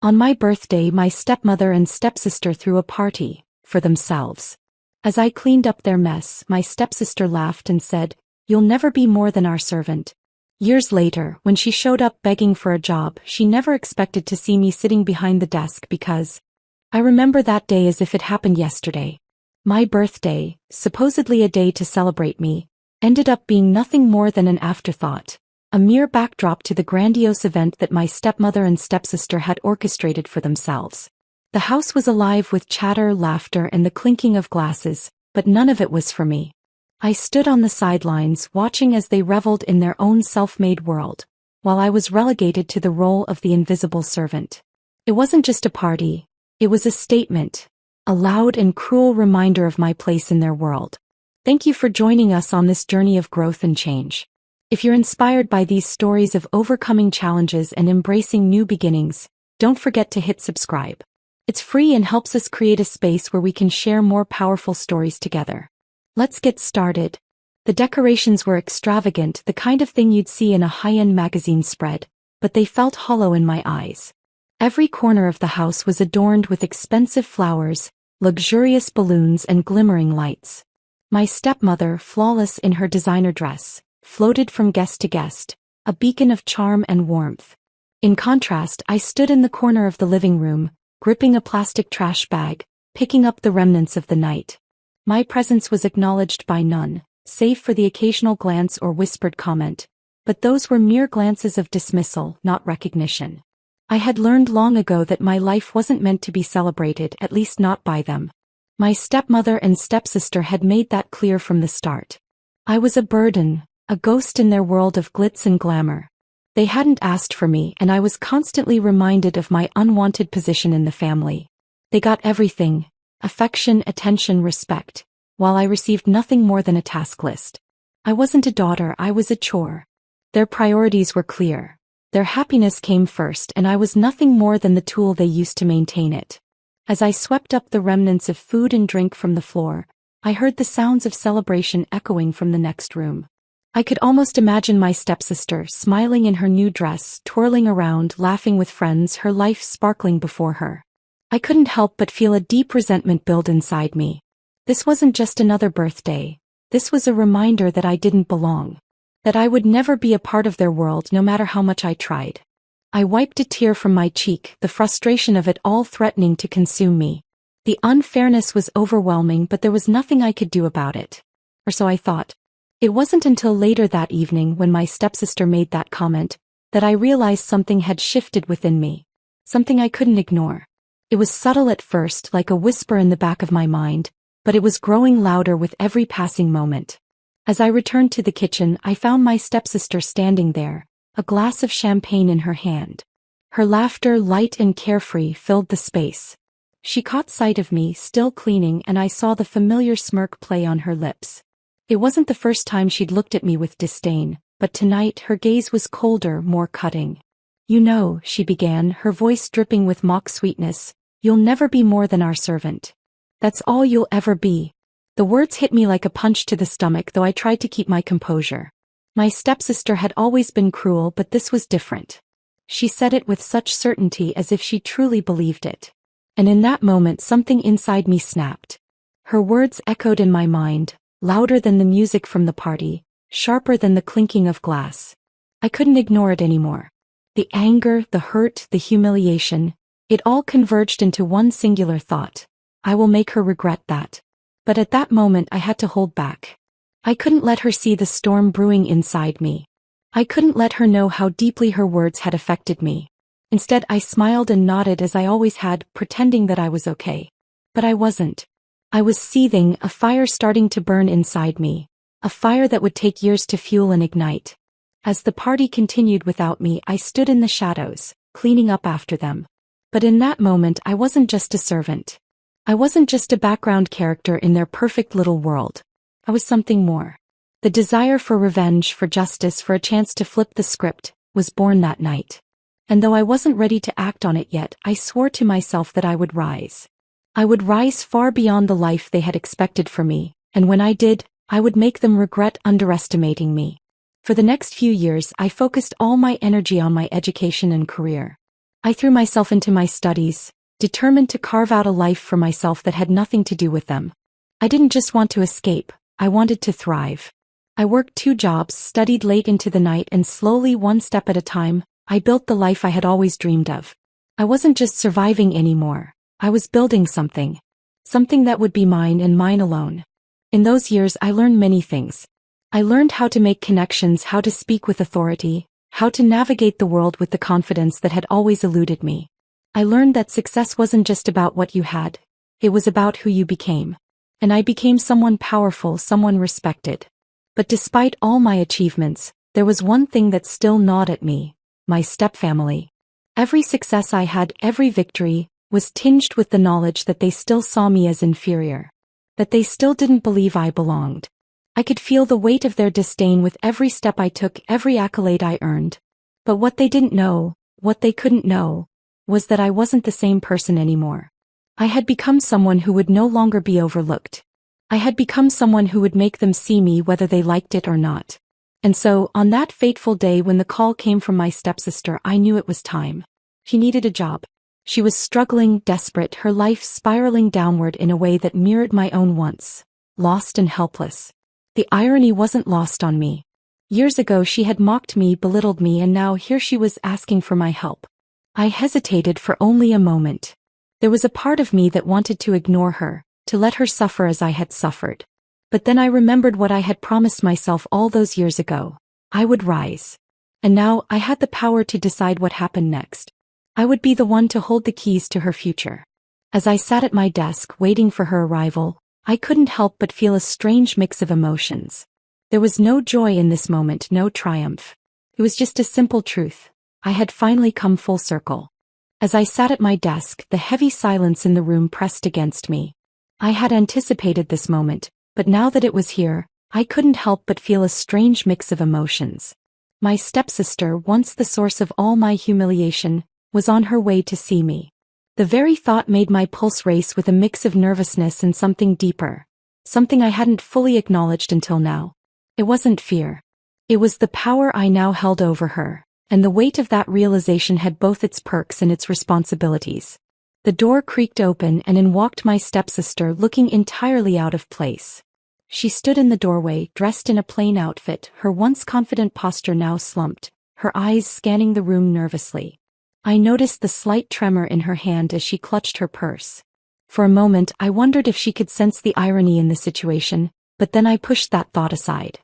On my birthday, my stepmother and stepsister threw a party for themselves. As I cleaned up their mess, my stepsister laughed and said, "You'll never be more than our servant." Years later, when she showed up begging for a job, she never expected to see me sitting behind the desk because I remember that day as if it happened yesterday. My birthday, supposedly a day to celebrate me, ended up being nothing more than an afterthought, a mere backdrop to the grandiose event that my stepmother and stepsister had orchestrated for themselves. The house was alive with chatter, laughter, and the clinking of glasses, but none of it was for me. I stood on the sidelines watching as they reveled in their own self-made world, while I was relegated to the role of the invisible servant. It wasn't just a party, it was a statement, a loud and cruel reminder of my place in their world. Thank you for joining us on this journey of growth and change. If you're inspired by these stories of overcoming challenges and embracing new beginnings, don't forget to hit subscribe. It's free and helps us create a space where we can share more powerful stories together. Let's get started. The decorations were extravagant, the kind of thing you'd see in a high-end magazine spread, but they felt hollow in my eyes. Every corner of the house was adorned with expensive flowers, luxurious balloons, and glimmering lights. My stepmother, flawless in her designer dress, floated from guest to guest, a beacon of charm and warmth. In contrast, I stood in the corner of the living room, gripping a plastic trash bag, picking up the remnants of the night. My presence was acknowledged by none, save for the occasional glance or whispered comment, but those were mere glances of dismissal, not recognition. I had learned long ago that my life wasn't meant to be celebrated, at least not by them. My stepmother and stepsister had made that clear from the start. I was a burden, a ghost in their world of glitz and glamour. They hadn't asked for me, and I was constantly reminded of my unwanted position in the family. They got everything: affection, attention, respect, while I received nothing more than a task list. I wasn't a daughter, I was a chore. Their priorities were clear. Their happiness came first, and I was nothing more than the tool they used to maintain it. As I swept up the remnants of food and drink from the floor, I heard the sounds of celebration echoing from the next room. I could almost imagine my stepsister smiling in her new dress, twirling around, laughing with friends, her life sparkling before her. I couldn't help but feel a deep resentment build inside me. This wasn't just another birthday. This was a reminder that I didn't belong. That I would never be a part of their world no matter how much I tried. I wiped a tear from my cheek, the frustration of it all threatening to consume me. The unfairness was overwhelming, but there was nothing I could do about it. Or so I thought. It wasn't until later that evening, when my stepsister made that comment, that I realized something had shifted within me. Something I couldn't ignore. It was subtle at first, like a whisper in the back of my mind, but it was growing louder with every passing moment. As I returned to the kitchen, I found my stepsister standing there, a glass of champagne in her hand. Her laughter, light and carefree, filled the space. She caught sight of me, still cleaning, and I saw the familiar smirk play on her lips. It wasn't the first time she'd looked at me with disdain, but tonight her gaze was colder, more cutting. "You know," she began, her voice dripping with mock sweetness, "you'll never be more than our servant. That's all you'll ever be." The words hit me like a punch to the stomach, though I tried to keep my composure. My stepsister had always been cruel, but this was different. She said it with such certainty, as if she truly believed it. And in that moment something inside me snapped. Her words echoed in my mind, louder than the music from the party, sharper than the clinking of glass. I couldn't ignore it anymore. The anger, the hurt, the humiliation, it all converged into one singular thought. I will make her regret that. But at that moment I had to hold back. I couldn't let her see the storm brewing inside me. I couldn't let her know how deeply her words had affected me. Instead, I smiled and nodded as I always had, pretending that I was okay. But I wasn't. I was seething, a fire starting to burn inside me. A fire that would take years to fuel and ignite. As the party continued without me, I stood in the shadows, cleaning up after them. But in that moment I wasn't just a servant. I wasn't just a background character in their perfect little world. I was something more. The desire for revenge, for justice, for a chance to flip the script, was born that night. And though I wasn't ready to act on it yet, I swore to myself that I would rise. I would rise far beyond the life they had expected for me, and when I did, I would make them regret underestimating me. For the next few years I focused all my energy on my education and career. I threw myself into my studies, determined to carve out a life for myself that had nothing to do with them. I didn't just want to escape, I wanted to thrive. I worked 2 jobs, studied late into the night, and slowly, one step at a time, I built the life I had always dreamed of. I wasn't just surviving anymore, I was building something. Something that would be mine and mine alone. In those years I learned many things. I learned how to make connections, how to speak with authority, how to navigate the world with the confidence that had always eluded me. I learned that success wasn't just about what you had, it was about who you became. And I became someone powerful, someone respected. But despite all my achievements, there was one thing that still gnawed at me: my stepfamily. Every success I had, every victory, was tinged with the knowledge that they still saw me as inferior. That they still didn't believe I belonged. I could feel the weight of their disdain with every step I took, every accolade I earned. But what they didn't know, what they couldn't know, was that I wasn't the same person anymore. I had become someone who would no longer be overlooked. I had become someone who would make them see me whether they liked it or not. And so, on that fateful day when the call came from my stepsister, I knew it was time. She needed a job. She was struggling, desperate, her life spiraling downward in a way that mirrored my own once. Lost and helpless. The irony wasn't lost on me. Years ago she had mocked me, belittled me, and now here she was asking for my help. I hesitated for only a moment. There was a part of me that wanted to ignore her, to let her suffer as I had suffered. But then I remembered what I had promised myself all those years ago. I would rise. And now I had the power to decide what happened next. I would be the one to hold the keys to her future. As I sat at my desk waiting for her arrival, I couldn't help but feel a strange mix of emotions. There was no joy in this moment, no triumph. It was just a simple truth. I had finally come full circle. As I sat at my desk, the heavy silence in the room pressed against me. I had anticipated this moment, but now that it was here, I couldn't help but feel a strange mix of emotions. My stepsister, once the source of all my humiliation, was on her way to see me. The very thought made my pulse race with a mix of nervousness and something deeper. Something I hadn't fully acknowledged until now. It wasn't fear. It was the power I now held over her. And the weight of that realization had both its perks and its responsibilities. The door creaked open and in walked my stepsister, looking entirely out of place. She stood in the doorway, dressed in a plain outfit, her once confident posture now slumped, her eyes scanning the room nervously. I noticed the slight tremor in her hand as she clutched her purse. For a moment I wondered if she could sense the irony in the situation, but then I pushed that thought aside.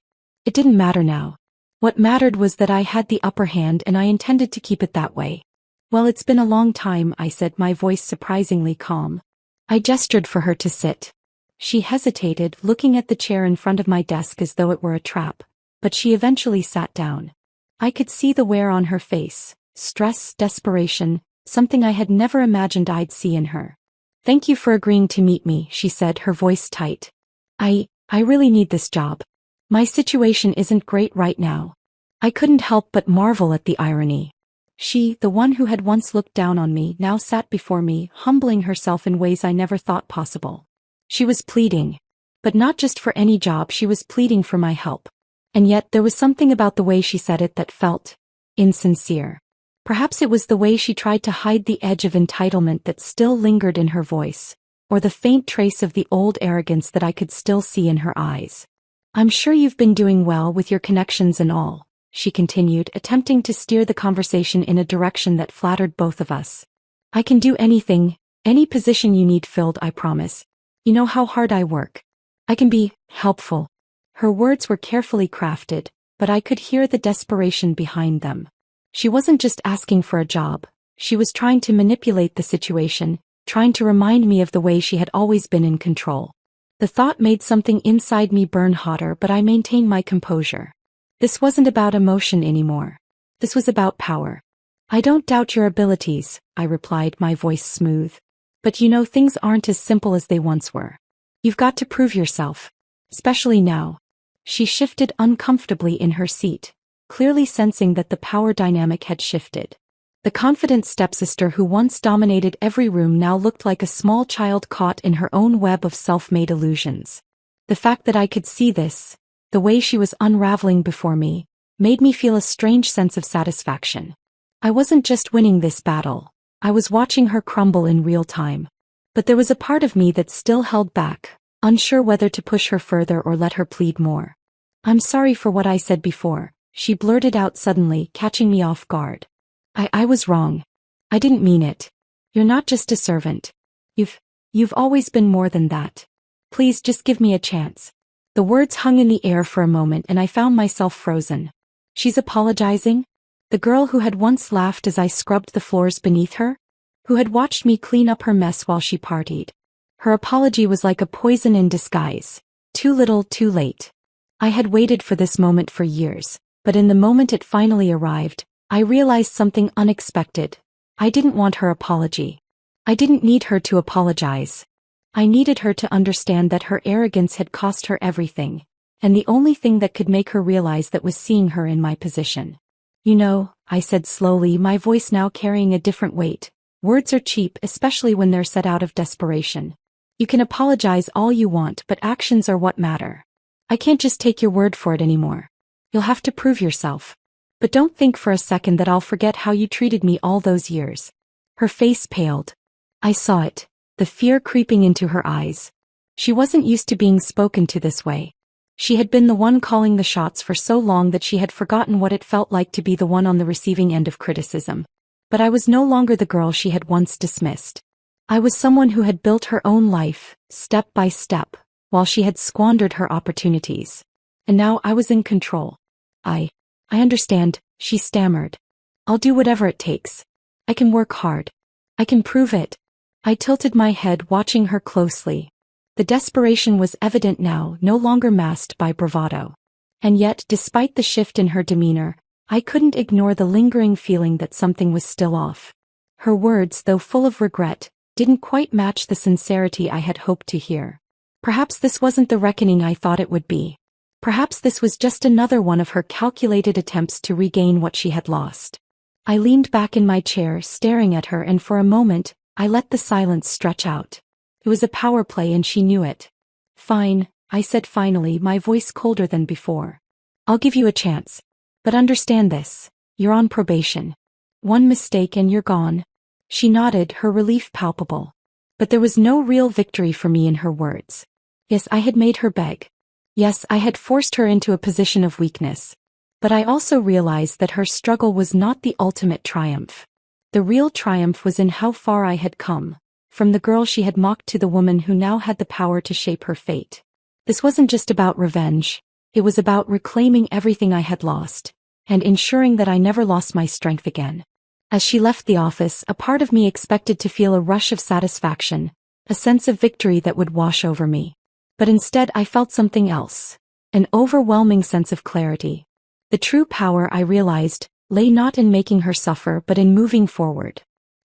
It didn't matter now. What mattered was that I had the upper hand and I intended to keep it that way. "Well, it's been a long time," I said, my voice surprisingly calm. I gestured for her to sit. She hesitated, looking at the chair in front of my desk as though it were a trap, but she eventually sat down. I could see the wear on her face, stress, desperation, something I had never imagined I'd see in her. "Thank you for agreeing to meet me," she said, her voice tight. I really need this job. My situation isn't great right now." I couldn't help but marvel at the irony. She, the one who had once looked down on me, now sat before me, humbling herself in ways I never thought possible. She was pleading. But not just for any job, she was pleading for my help. And yet there was something about the way she said it that felt insincere. Perhaps it was the way she tried to hide the edge of entitlement that still lingered in her voice, or the faint trace of the old arrogance that I could still see in her eyes. "I'm sure you've been doing well with your connections and all," she continued, attempting to steer the conversation in a direction that flattered both of us. "I can do anything, any position you need filled, I promise. You know how hard I work. I can be helpful." Her words were carefully crafted, but I could hear the desperation behind them. She wasn't just asking for a job, she was trying to manipulate the situation, trying to remind me of the way she had always been in control. The thought made something inside me burn hotter, but I maintained my composure. This wasn't about emotion anymore. This was about power. "I don't doubt your abilities," I replied, my voice smooth. "But you know, things aren't as simple as they once were. You've got to prove yourself. Especially now." She shifted uncomfortably in her seat, clearly sensing that the power dynamic had shifted. The confident stepsister who once dominated every room now looked like a small child caught in her own web of self-made illusions. The fact that I could see this, the way she was unraveling before me, made me feel a strange sense of satisfaction. I wasn't just winning this battle. I was watching her crumble in real time. But there was a part of me that still held back, unsure whether to push her further or let her plead more. "I'm sorry for what I said before," she blurted out suddenly, catching me off guard. I was wrong. I didn't mean it. You're not just a servant. You've always been more than that. Please just give me a chance." The words hung in the air for a moment and I found myself frozen. She's apologizing? The girl who had once laughed as I scrubbed the floors beneath her? Who had watched me clean up her mess while she partied? Her apology was like a poison in disguise. Too little, too late. I had waited for this moment for years, but in the moment it finally arrived, I realized something unexpected. I didn't want her apology. I didn't need her to apologize. I needed her to understand that her arrogance had cost her everything, and the only thing that could make her realize that was seeing her in my position. "You know," I said slowly, my voice now carrying a different weight. "Words are cheap, especially when they're said out of desperation. You can apologize all you want, but actions are what matter. I can't just take your word for it anymore. You'll have to prove yourself. But don't think for a second that I'll forget how you treated me all those years." Her face paled. I saw it, the fear creeping into her eyes. She wasn't used to being spoken to this way. She had been the one calling the shots for so long that she had forgotten what it felt like to be the one on the receiving end of criticism. But I was no longer the girl she had once dismissed. I was someone who had built her own life, step by step, while she had squandered her opportunities. And now I was in control. I understand," she stammered. "I'll do whatever it takes. I can work hard. I can prove it." I tilted my head, watching her closely. The desperation was evident now, no longer masked by bravado. And yet, despite the shift in her demeanor, I couldn't ignore the lingering feeling that something was still off. Her words, though full of regret, didn't quite match the sincerity I had hoped to hear. Perhaps this wasn't the reckoning I thought it would be. Perhaps this was just another one of her calculated attempts to regain what she had lost. I leaned back in my chair, staring at her, and for a moment, I let the silence stretch out. It was a power play and she knew it. "Fine," I said finally, my voice colder than before. "I'll give you a chance. But understand this. You're on probation. One mistake and you're gone." She nodded, her relief palpable. But there was no real victory for me in her words. Yes, I had made her beg. Yes, I had forced her into a position of weakness. But I also realized that her struggle was not the ultimate triumph. The real triumph was in how far I had come, from the girl she had mocked to the woman who now had the power to shape her fate. This wasn't just about revenge. It was about reclaiming everything I had lost, and ensuring that I never lost my strength again. As she left the office, a part of me expected to feel a rush of satisfaction, a sense of victory that would wash over me. But instead I felt something else, an overwhelming sense of clarity. The true power, I realized, lay not in making her suffer but in moving forward.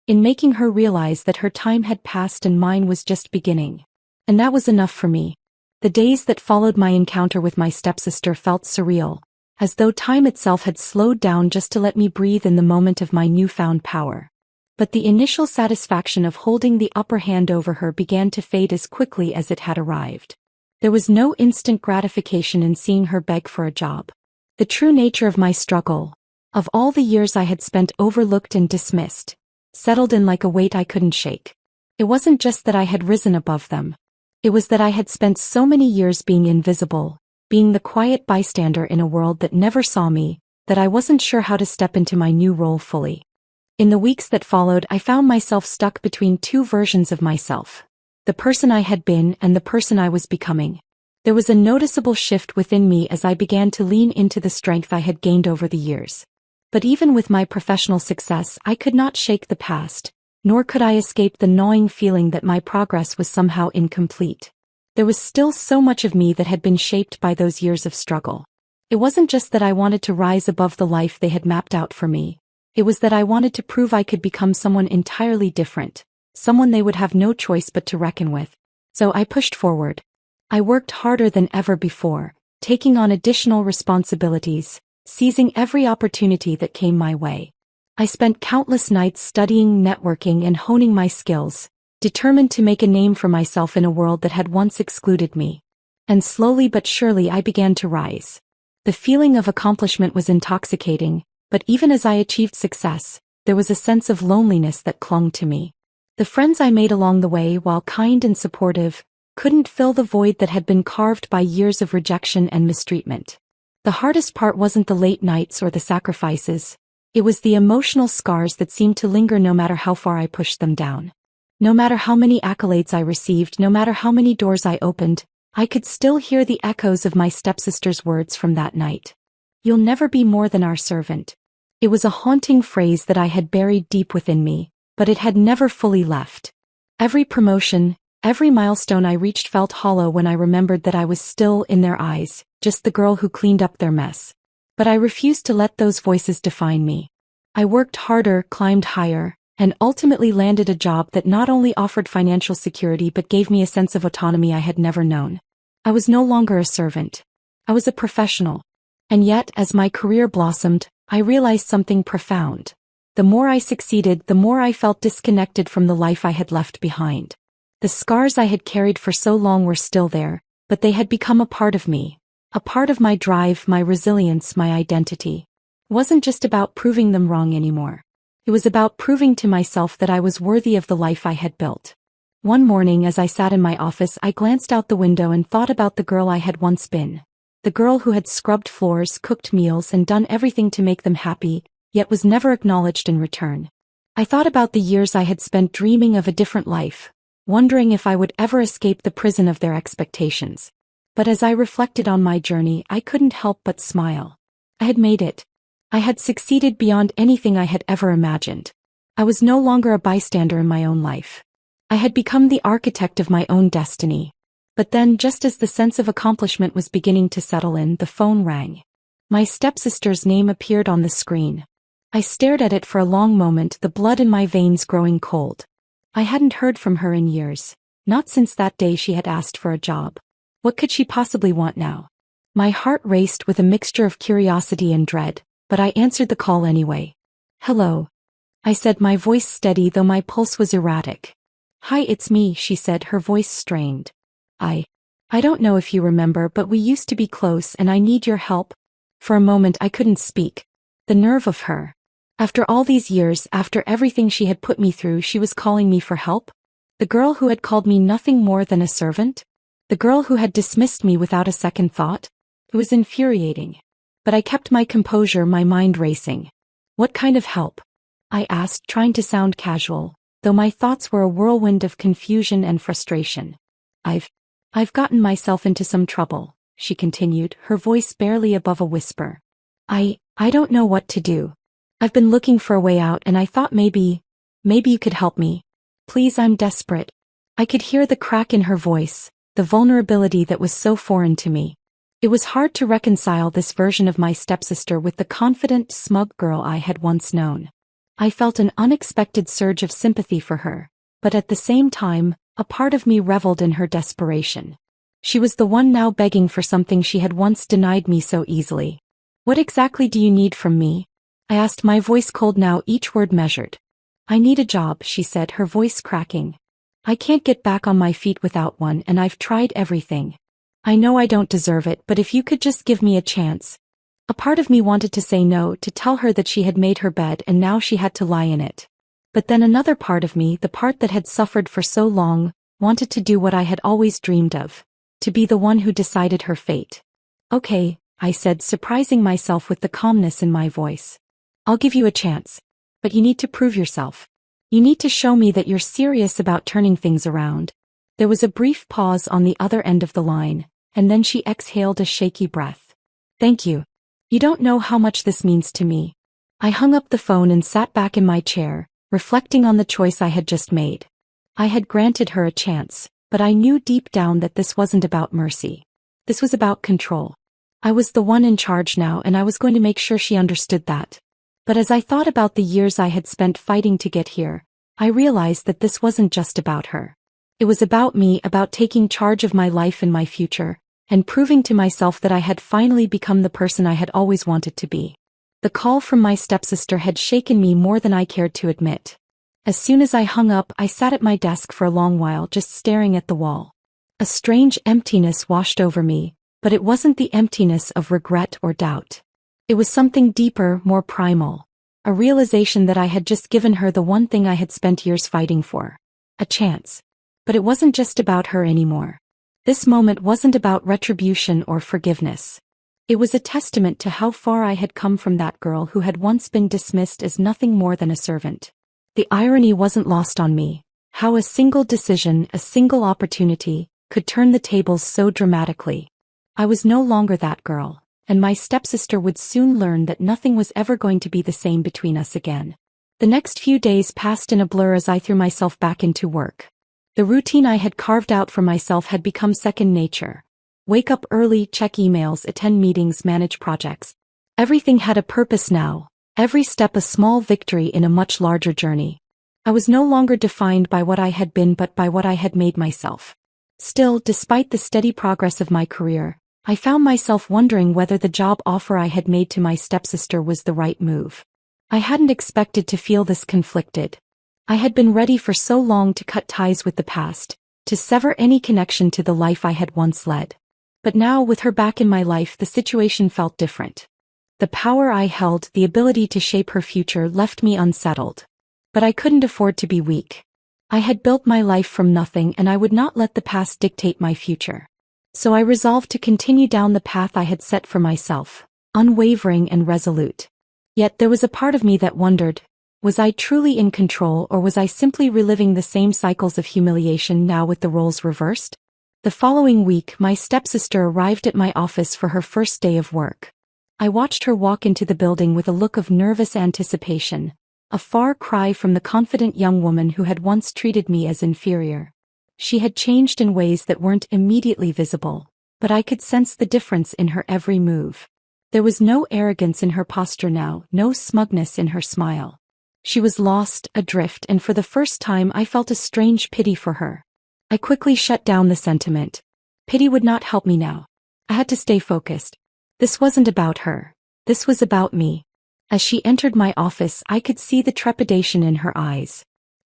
In making her realize that her time had passed and mine was just beginning. And that was enough for me. The days that followed my encounter with my stepsister felt surreal, as though time itself had slowed down just to let me breathe in the moment of my newfound power. But the initial satisfaction of holding the upper hand over her began to fade as quickly as it had arrived. There was no instant gratification in seeing her beg for a job. The true nature of my struggle, of all the years I had spent overlooked and dismissed, settled in like a weight I couldn't shake. It wasn't just that I had risen above them. It was that I had spent so many years being invisible, being the quiet bystander in a world that never saw me, that I wasn't sure how to step into my new role fully. In the weeks that followed, I found myself stuck between two versions of myself. The person I had been and the person I was becoming. There was a noticeable shift within me as I began to lean into the strength I had gained over the years. But even with my professional success, I could not shake the past, nor could I escape the gnawing feeling that my progress was somehow incomplete. There was still so much of me that had been shaped by those years of struggle. It wasn't just that I wanted to rise above the life they had mapped out for me. It was that I wanted to prove I could become someone entirely different. Someone they would have no choice but to reckon with. So I pushed forward. I worked harder than ever before, taking on additional responsibilities, seizing every opportunity that came my way. I spent countless nights studying, networking, and honing my skills, determined to make a name for myself in a world that had once excluded me. And slowly but surely I began to rise. The feeling of accomplishment was intoxicating, but even as I achieved success, there was a sense of loneliness that clung to me. The friends I made along the way, while kind and supportive, couldn't fill the void that had been carved by years of rejection and mistreatment. The hardest part wasn't the late nights or the sacrifices. It was the emotional scars that seemed to linger no matter how far I pushed them down. No matter how many accolades I received, no matter how many doors I opened, I could still hear the echoes of my stepsister's words from that night. "You'll never be more than our servant." It was a haunting phrase that I had buried deep within me, but it had never fully left. Every promotion, every milestone I reached felt hollow when I remembered that I was still, in their eyes, just the girl who cleaned up their mess. But I refused to let those voices define me. I worked harder, climbed higher, and ultimately landed a job that not only offered financial security but gave me a sense of autonomy I had never known. I was no longer a servant. I was a professional. And yet, as my career blossomed, I realized something profound. The more I succeeded, the more I felt disconnected from the life I had left behind. The scars I had carried for so long were still there, but they had become a part of me. A part of my drive, my resilience, my identity. It wasn't just about proving them wrong anymore. It was about proving to myself that I was worthy of the life I had built. One morning as I sat in my office, I glanced out the window and thought about the girl I had once been. The girl who had scrubbed floors, cooked meals, and done everything to make them happy, yet was never acknowledged in return. I thought about the years I had spent dreaming of a different life, wondering if I would ever escape the prison of their expectations. But as I reflected on my journey, I couldn't help but smile. I had made it. I had succeeded beyond anything I had ever imagined. I was no longer a bystander in my own life. I had become the architect of my own destiny. But then, just as the sense of accomplishment was beginning to settle in, the phone rang. My stepsister's name appeared on the screen. I stared at it for a long moment, the blood in my veins growing cold. I hadn't heard from her in years. Not since that day she had asked for a job. What could she possibly want now? My heart raced with a mixture of curiosity and dread, but I answered the call anyway. "Hello," I said, my voice steady though my pulse was erratic. "Hi, it's me," she said, her voice strained. I don't know if you remember, but we used to be close and I need your help." For a moment I couldn't speak. The nerve of her. After all these years, after everything she had put me through, she was calling me for help? The girl who had called me nothing more than a servant? The girl who had dismissed me without a second thought? It was infuriating. But I kept my composure, my mind racing. "What kind of help?" I asked, trying to sound casual, though my thoughts were a whirlwind of confusion and frustration. I've gotten myself into some trouble," she continued, her voice barely above a whisper. I don't know what to do. I've been looking for a way out and I thought maybe you could help me. Please, I'm desperate." I could hear the crack in her voice, the vulnerability that was so foreign to me. It was hard to reconcile this version of my stepsister with the confident, smug girl I had once known. I felt an unexpected surge of sympathy for her, but at the same time, a part of me reveled in her desperation. She was the one now begging for something she had once denied me so easily. "What exactly do you need from me?" I asked, my voice cold now, each word measured. "I need a job," she said, her voice cracking. "I can't get back on my feet without one, and I've tried everything. I know I don't deserve it, but if you could just give me a chance." A part of me wanted to say no, to tell her that she had made her bed and now she had to lie in it. But then another part of me, the part that had suffered for so long, wanted to do what I had always dreamed of. To be the one who decided her fate. "Okay," I said, surprising myself with the calmness in my voice. "I'll give you a chance. But you need to prove yourself. You need to show me that you're serious about turning things around." There was a brief pause on the other end of the line, and then she exhaled a shaky breath. "Thank you. You don't know how much this means to me." I hung up the phone and sat back in my chair, reflecting on the choice I had just made. I had granted her a chance, but I knew deep down that this wasn't about mercy. This was about control. I was the one in charge now, and I was going to make sure she understood that. But as I thought about the years I had spent fighting to get here, I realized that this wasn't just about her. It was about me, about taking charge of my life and my future, and proving to myself that I had finally become the person I had always wanted to be. The call from my stepsister had shaken me more than I cared to admit. As soon as I hung up, I sat at my desk for a long while, just staring at the wall. A strange emptiness washed over me, but it wasn't the emptiness of regret or doubt. It was something deeper, more primal. A realization that I had just given her the one thing I had spent years fighting for. A chance. But it wasn't just about her anymore. This moment wasn't about retribution or forgiveness. It was a testament to how far I had come from that girl who had once been dismissed as nothing more than a servant. The irony wasn't lost on me. How a single decision, a single opportunity, could turn the tables so dramatically. I was no longer that girl, and my stepsister would soon learn that nothing was ever going to be the same between us again. The next few days passed in a blur as I threw myself back into work. The routine I had carved out for myself had become second nature. Wake up early, check emails, attend meetings, manage projects. Everything had a purpose now, every step a small victory in a much larger journey. I was no longer defined by what I had been but by what I had made myself. Still, despite the steady progress of my career, I found myself wondering whether the job offer I had made to my stepsister was the right move. I hadn't expected to feel this conflicted. I had been ready for so long to cut ties with the past, to sever any connection to the life I had once led. But now, with her back in my life, the situation felt different. The power I held, the ability to shape her future, left me unsettled. But I couldn't afford to be weak. I had built my life from nothing, and I would not let the past dictate my future. So I resolved to continue down the path I had set for myself, unwavering and resolute. Yet there was a part of me that wondered, was I truly in control, or was I simply reliving the same cycles of humiliation now with the roles reversed? The following week, my stepsister arrived at my office for her first day of work. I watched her walk into the building with a look of nervous anticipation, a far cry from the confident young woman who had once treated me as inferior. She had changed in ways that weren't immediately visible, but I could sense the difference in her every move. There was no arrogance in her posture now, no smugness in her smile. She was lost, adrift, and for the first time I felt a strange pity for her. I quickly shut down the sentiment. Pity would not help me now. I had to stay focused. This wasn't about her. This was about me. As she entered my office, I could see the trepidation in her eyes.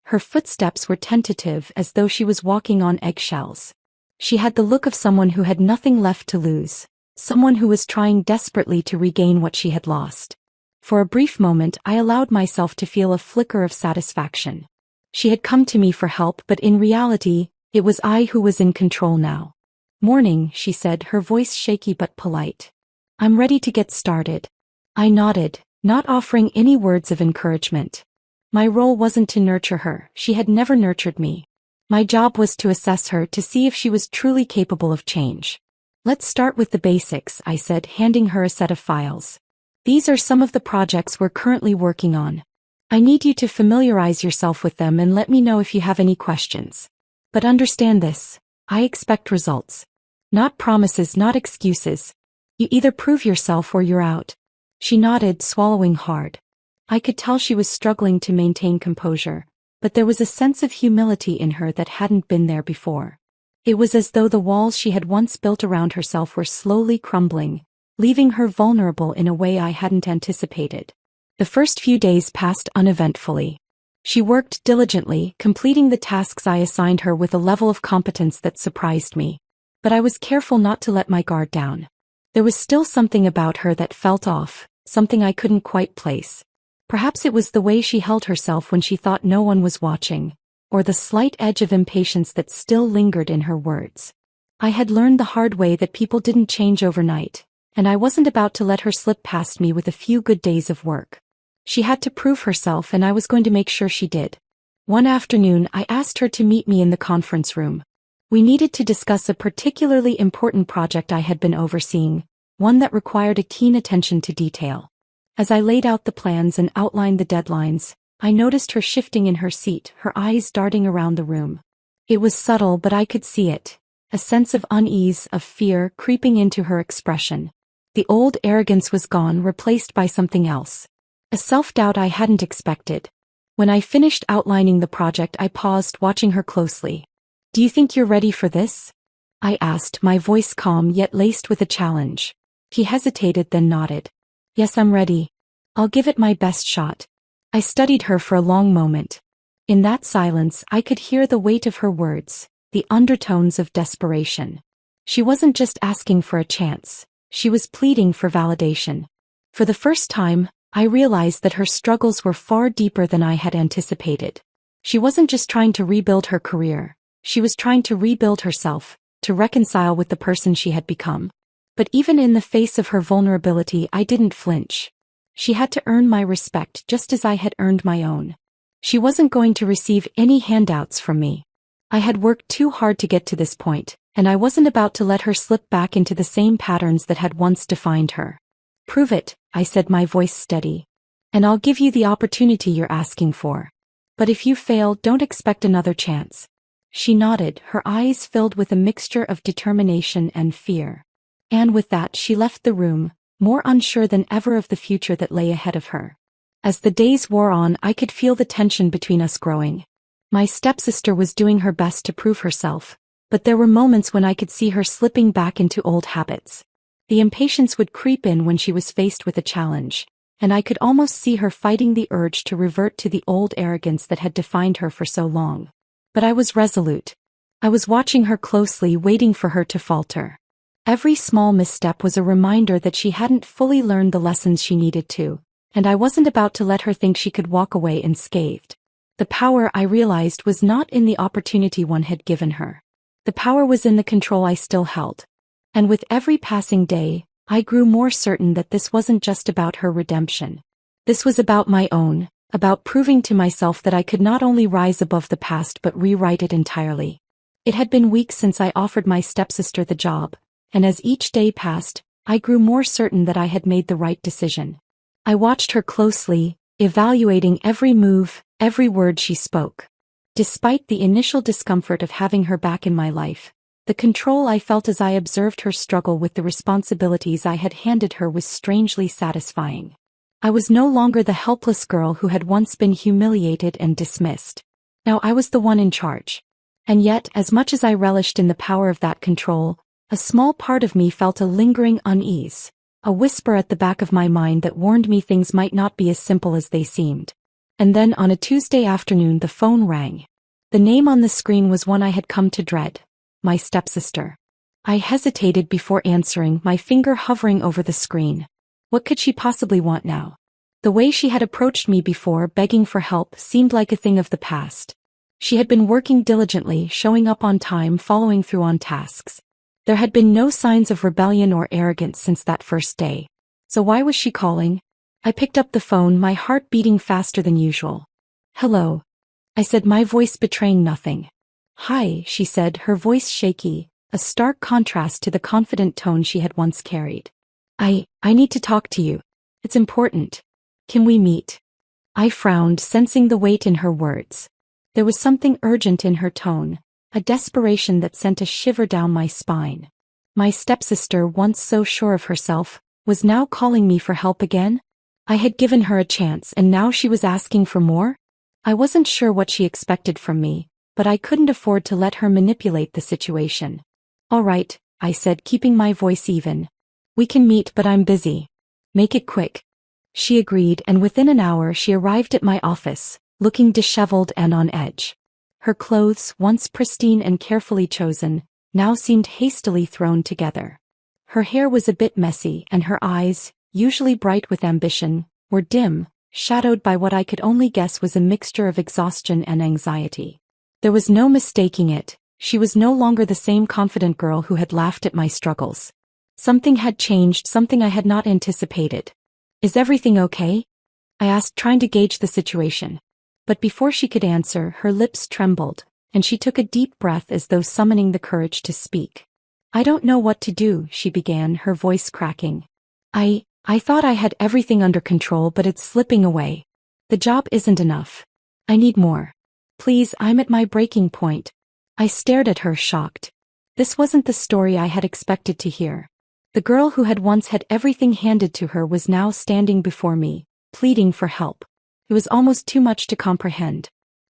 Her footsteps were tentative, as though she was walking on eggshells. She had the look of someone who had nothing left to lose, someone who was trying desperately to regain what she had lost. For a brief moment, I allowed myself to feel a flicker of satisfaction. She had come to me for help, but in reality, it was I who was in control now. "Morning," she said, her voice shaky but polite. "I'm ready to get started." I nodded, not offering any words of encouragement. My role wasn't to nurture her, she had never nurtured me. My job was to assess her, to see if she was truly capable of change. "Let's start with the basics," I said, handing her a set of files. "These are some of the projects we're currently working on. I need you to familiarize yourself with them and let me know if you have any questions. But understand this, I expect results. Not promises, not excuses. You either prove yourself or you're out." She nodded, swallowing hard. I could tell she was struggling to maintain composure, but there was a sense of humility in her that hadn't been there before. It was as though the walls she had once built around herself were slowly crumbling, leaving her vulnerable in a way I hadn't anticipated. The first few days passed uneventfully. She worked diligently, completing the tasks I assigned her with a level of competence that surprised me. But I was careful not to let my guard down. There was still something about her that felt off, something I couldn't quite place. Perhaps it was the way she held herself when she thought no one was watching, or the slight edge of impatience that still lingered in her words. I had learned the hard way that people didn't change overnight, and I wasn't about to let her slip past me with a few good days of work. She had to prove herself, and I was going to make sure she did. One afternoon, I asked her to meet me in the conference room. We needed to discuss a particularly important project I had been overseeing, one that required a keen attention to detail. As I laid out the plans and outlined the deadlines, I noticed her shifting in her seat, her eyes darting around the room. It was subtle, but I could see it. A sense of unease, of fear, creeping into her expression. The old arrogance was gone, replaced by something else. A self-doubt I hadn't expected. When I finished outlining the project, I paused, watching her closely. "Do you think you're ready for this?" I asked, my voice calm yet laced with a challenge. She hesitated, then nodded. "Yes, I'm ready. I'll give it my best shot." I studied her for a long moment. In that silence, I could hear the weight of her words, the undertones of desperation. She wasn't just asking for a chance. She was pleading for validation. For the first time, I realized that her struggles were far deeper than I had anticipated. She wasn't just trying to rebuild her career, she was trying to rebuild herself, to reconcile with the person she had become. But even in the face of her vulnerability, I didn't flinch. She had to earn my respect just as I had earned my own. She wasn't going to receive any handouts from me. I had worked too hard to get to this point, and I wasn't about to let her slip back into the same patterns that had once defined her. "Prove it," I said, my voice steady. "And I'll give you the opportunity you're asking for. But if you fail, don't expect another chance." She nodded, her eyes filled with a mixture of determination and fear. And with that she left the room, more unsure than ever of the future that lay ahead of her. As the days wore on, I could feel the tension between us growing. My stepsister was doing her best to prove herself, but there were moments when I could see her slipping back into old habits. The impatience would creep in when she was faced with a challenge, and I could almost see her fighting the urge to revert to the old arrogance that had defined her for so long. But I was resolute. I was watching her closely, waiting for her to falter. Every small misstep was a reminder that she hadn't fully learned the lessons she needed to, and I wasn't about to let her think she could walk away unscathed. The power, I realized, was not in the opportunity one had given her. The power was in the control I still held. And with every passing day, I grew more certain that this wasn't just about her redemption. This was about my own, about proving to myself that I could not only rise above the past but rewrite it entirely. It had been weeks since I offered my stepsister the job, and as each day passed, I grew more certain that I had made the right decision. I watched her closely, evaluating every move, every word she spoke. Despite the initial discomfort of having her back in my life, the control I felt as I observed her struggle with the responsibilities I had handed her was strangely satisfying. I was no longer the helpless girl who had once been humiliated and dismissed. Now I was the one in charge. And yet, as much as I relished in the power of that control, a small part of me felt a lingering unease, a whisper at the back of my mind that warned me things might not be as simple as they seemed. And then on a Tuesday afternoon the phone rang. The name on the screen was one I had come to dread: my stepsister. I hesitated before answering, my finger hovering over the screen. What could she possibly want now? The way she had approached me before, begging for help, seemed like a thing of the past. She had been working diligently, showing up on time, following through on tasks. There had been no signs of rebellion or arrogance since that first day. So why was she calling? I picked up the phone, my heart beating faster than usual. "Hello," I said, my voice betraying nothing. "Hi," she said, her voice shaky, a stark contrast to the confident tone she had once carried. I need to talk to you. It's important. Can we meet?" I frowned, sensing the weight in her words. There was something urgent in her tone, a desperation that sent a shiver down my spine. My stepsister, once so sure of herself, was now calling me for help again? I had given her a chance and now she was asking for more? I wasn't sure what she expected from me, but I couldn't afford to let her manipulate the situation. "All right," I said, keeping my voice even. "We can meet, but I'm busy. Make it quick." She agreed, and within an hour she arrived at my office, looking disheveled and on edge. Her clothes, once pristine and carefully chosen, now seemed hastily thrown together. Her hair was a bit messy, and her eyes, usually bright with ambition, were dim, shadowed by what I could only guess was a mixture of exhaustion and anxiety. There was no mistaking it, she was no longer the same confident girl who had laughed at my struggles. Something had changed, something I had not anticipated. "Is everything okay?" I asked, trying to gauge the situation. But before she could answer, her lips trembled, and she took a deep breath as though summoning the courage to speak. "I don't know what to do," she began, her voice cracking. I thought I had everything under control, but it's slipping away. The job isn't enough. I need more. Please, I'm at my breaking point." I stared at her, shocked. This wasn't the story I had expected to hear. The girl who had once had everything handed to her was now standing before me, pleading for help. It was almost too much to comprehend.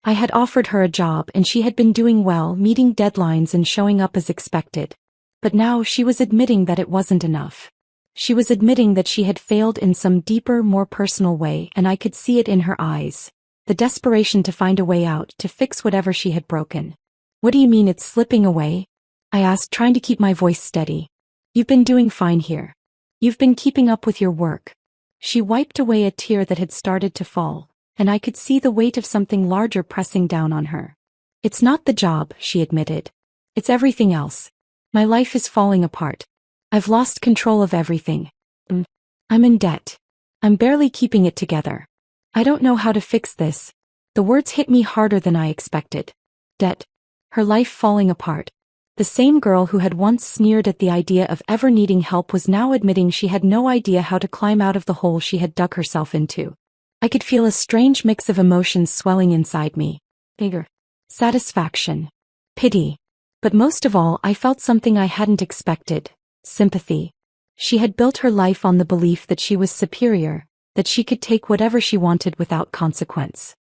I had offered her a job and she had been doing well, meeting deadlines and showing up as expected. But now she was admitting that it wasn't enough. She was admitting that she had failed in some deeper, more personal way, and I could see it in her eyes. The desperation to find a way out, to fix whatever she had broken. "What do you mean it's slipping away?" I asked, trying to keep my voice steady. "You've been doing fine here. You've been keeping up with your work. She wiped away a tear that had started to fall, and I could see the weight of something larger pressing down on her. It's not the job, she admitted. It's everything else. My life is falling apart. I've lost control of everything. I'm in debt. I'm barely keeping it together. I don't know how to fix this. The words hit me harder than I expected. Debt. Her life falling apart. The same girl who had once sneered at the idea of ever needing help was now admitting she had no idea how to climb out of the hole she had dug herself into. I could feel a strange mix of emotions swelling inside me. Anger, satisfaction, pity. But most of all, I felt something I hadn't expected. Sympathy. She had built her life on the belief that she was superior, that she could take whatever she wanted without consequence.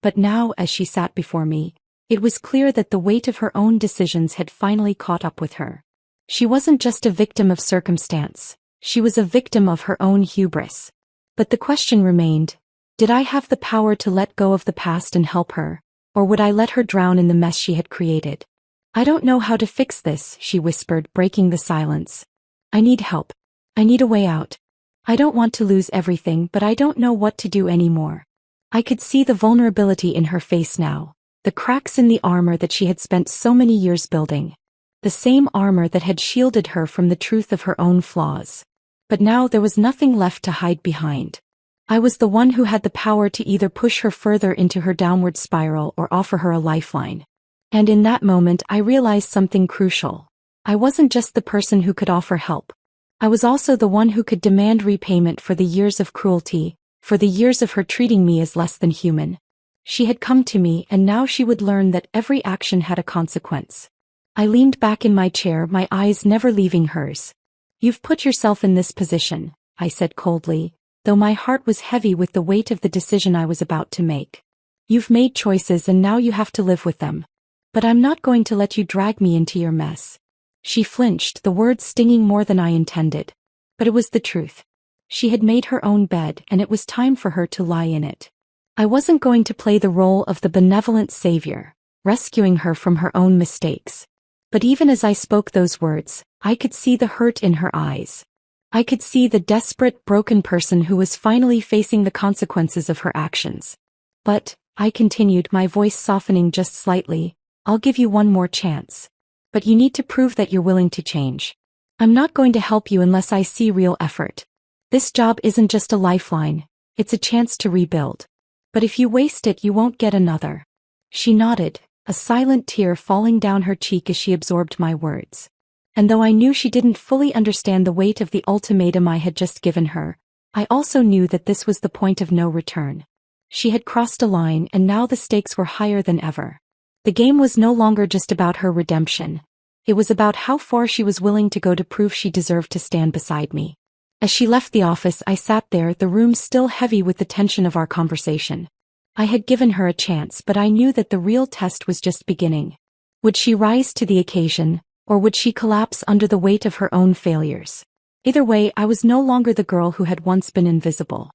But now, as she sat before me, it was clear that the weight of her own decisions had finally caught up with her. She wasn't just a victim of circumstance, she was a victim of her own hubris. But the question remained, did I have the power to let go of the past and help her, or would I let her drown in the mess she had created? I don't know how to fix this, she whispered, breaking the silence. I need help. I need a way out. I don't want to lose everything, but I don't know what to do anymore. I could see the vulnerability in her face now, the cracks in the armor that she had spent so many years building. The same armor that had shielded her from the truth of her own flaws. But now there was nothing left to hide behind. I was the one who had the power to either push her further into her downward spiral or offer her a lifeline. And in that moment I realized something crucial. I wasn't just the person who could offer help. I was also the one who could demand repayment for the years of cruelty, for the years of her treating me as less than human. She had come to me, and now she would learn that every action had a consequence. I leaned back in my chair, my eyes never leaving hers. You've put yourself in this position, I said coldly, though my heart was heavy with the weight of the decision I was about to make. You've made choices and now you have to live with them. But I'm not going to let you drag me into your mess. She flinched, the words stinging more than I intended. But it was the truth. She had made her own bed, and it was time for her to lie in it. I wasn't going to play the role of the benevolent savior, rescuing her from her own mistakes. But even as I spoke those words, I could see the hurt in her eyes. I could see the desperate, broken person who was finally facing the consequences of her actions. But, I continued, my voice softening just slightly, I'll give you one more chance. But you need to prove that you're willing to change. I'm not going to help you unless I see real effort. This job isn't just a lifeline, it's a chance to rebuild. But if you waste it, you won't get another. She nodded, a silent tear falling down her cheek as she absorbed my words. And though I knew she didn't fully understand the weight of the ultimatum I had just given her, I also knew that this was the point of no return. She had crossed a line, and now the stakes were higher than ever. The game was no longer just about her redemption. It was about how far she was willing to go to prove she deserved to stand beside me. As she left the office, I sat there, the room still heavy with the tension of our conversation. I had given her a chance, but I knew that the real test was just beginning. Would she rise to the occasion, or would she collapse under the weight of her own failures? Either way, I was no longer the girl who had once been invisible.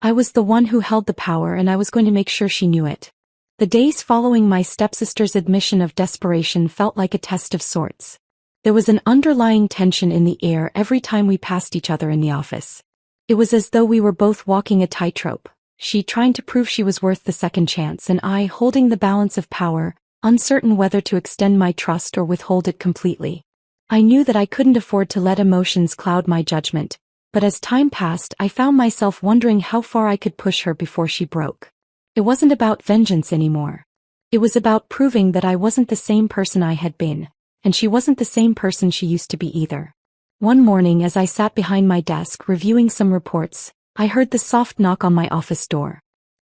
I was the one who held the power, and I was going to make sure she knew it. The days following my stepsister's admission of desperation felt like a test of sorts. There was an underlying tension in the air every time we passed each other in the office. It was as though we were both walking a tightrope, she trying to prove she was worth the second chance, and I holding the balance of power, uncertain whether to extend my trust or withhold it completely. I knew that I couldn't afford to let emotions cloud my judgment, but as time passed, I found myself wondering how far I could push her before she broke. It wasn't about vengeance anymore. It was about proving that I wasn't the same person I had been, and she wasn't the same person she used to be either. One morning, as I sat behind my desk reviewing some reports, I heard the soft knock on my office door.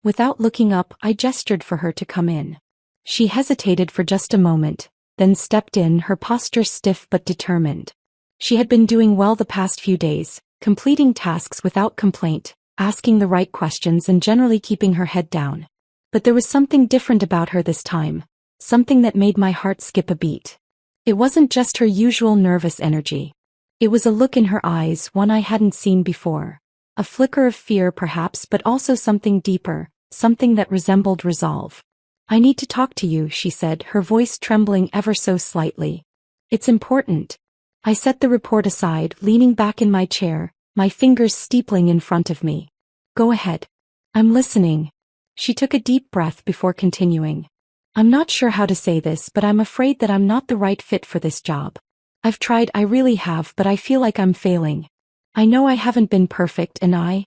Without looking up, I gestured for her to come in. She hesitated for just a moment, then stepped in, her posture stiff but determined. She had been doing well the past few days, completing tasks without complaint, asking the right questions and generally keeping her head down. But there was something different about her this time, something that made my heart skip a beat. It wasn't just her usual nervous energy. It was a look in her eyes, one I hadn't seen before. A flicker of fear perhaps, but also something deeper, something that resembled resolve. I need to talk to you, she said, her voice trembling ever so slightly. It's important. I set the report aside, leaning back in my chair, my fingers steepling in front of me. Go ahead. I'm listening. She took a deep breath before continuing. I'm not sure how to say this, but I'm afraid that I'm not the right fit for this job. I've tried, I really have, but I feel like I'm failing. I know I haven't been perfect and I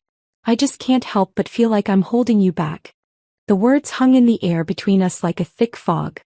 just can't help but feel like I'm holding you back. The words hung in the air between us like a thick fog.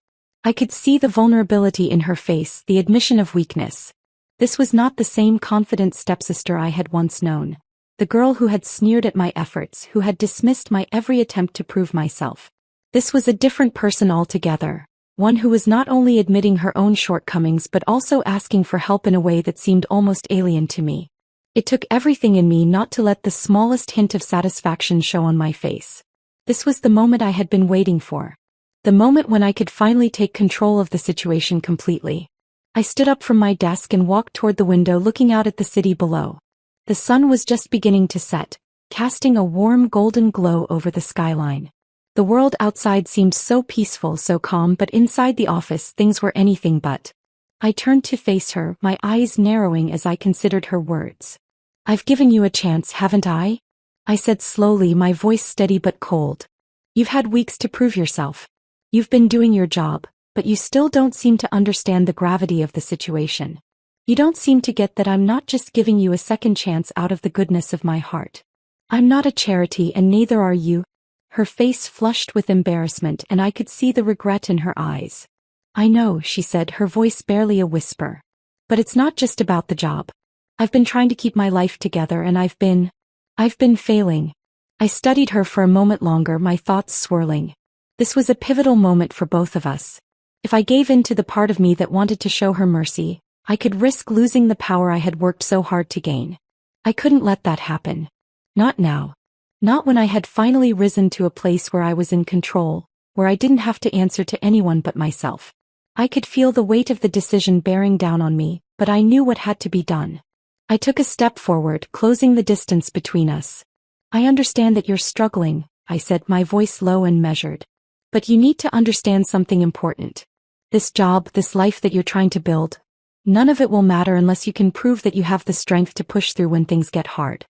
I could see the vulnerability in her face, the admission of weakness. This was not the same confident stepsister I had once known. The girl who had sneered at my efforts, who had dismissed my every attempt to prove myself. This was a different person altogether, one who was not only admitting her own shortcomings but also asking for help in a way that seemed almost alien to me. It took everything in me not to let the smallest hint of satisfaction show on my face. This was the moment I had been waiting for. The moment when I could finally take control of the situation completely. I stood up from my desk and walked toward the window looking out at the city below. The sun was just beginning to set, casting a warm golden glow over the skyline. The world outside seemed so peaceful, so calm, but inside the office things were anything but. I turned to face her, my eyes narrowing as I considered her words. I've given you a chance, haven't I? I said slowly, my voice steady but cold. You've had weeks to prove yourself. You've been doing your job, but you still don't seem to understand the gravity of the situation. You don't seem to get that I'm not just giving you a second chance out of the goodness of my heart. I'm not a charity and neither are you. Her face flushed with embarrassment and I could see the regret in her eyes. I know, she said, her voice barely a whisper. But it's not just about the job. I've been trying to keep my life together and I've been failing. I studied her for a moment longer, my thoughts swirling. This was a pivotal moment for both of us. If I gave in to the part of me that wanted to show her mercy, I could risk losing the power I had worked so hard to gain. I couldn't let that happen. Not now. Not when I had finally risen to a place where I was in control, where I didn't have to answer to anyone but myself. I could feel the weight of the decision bearing down on me, but I knew what had to be done. I took a step forward, closing the distance between us. I understand that you're struggling, I said, my voice low and measured. But you need to understand something important. This job, this life that you're trying to build, none of it will matter unless you can prove that you have the strength to push through when things get hard.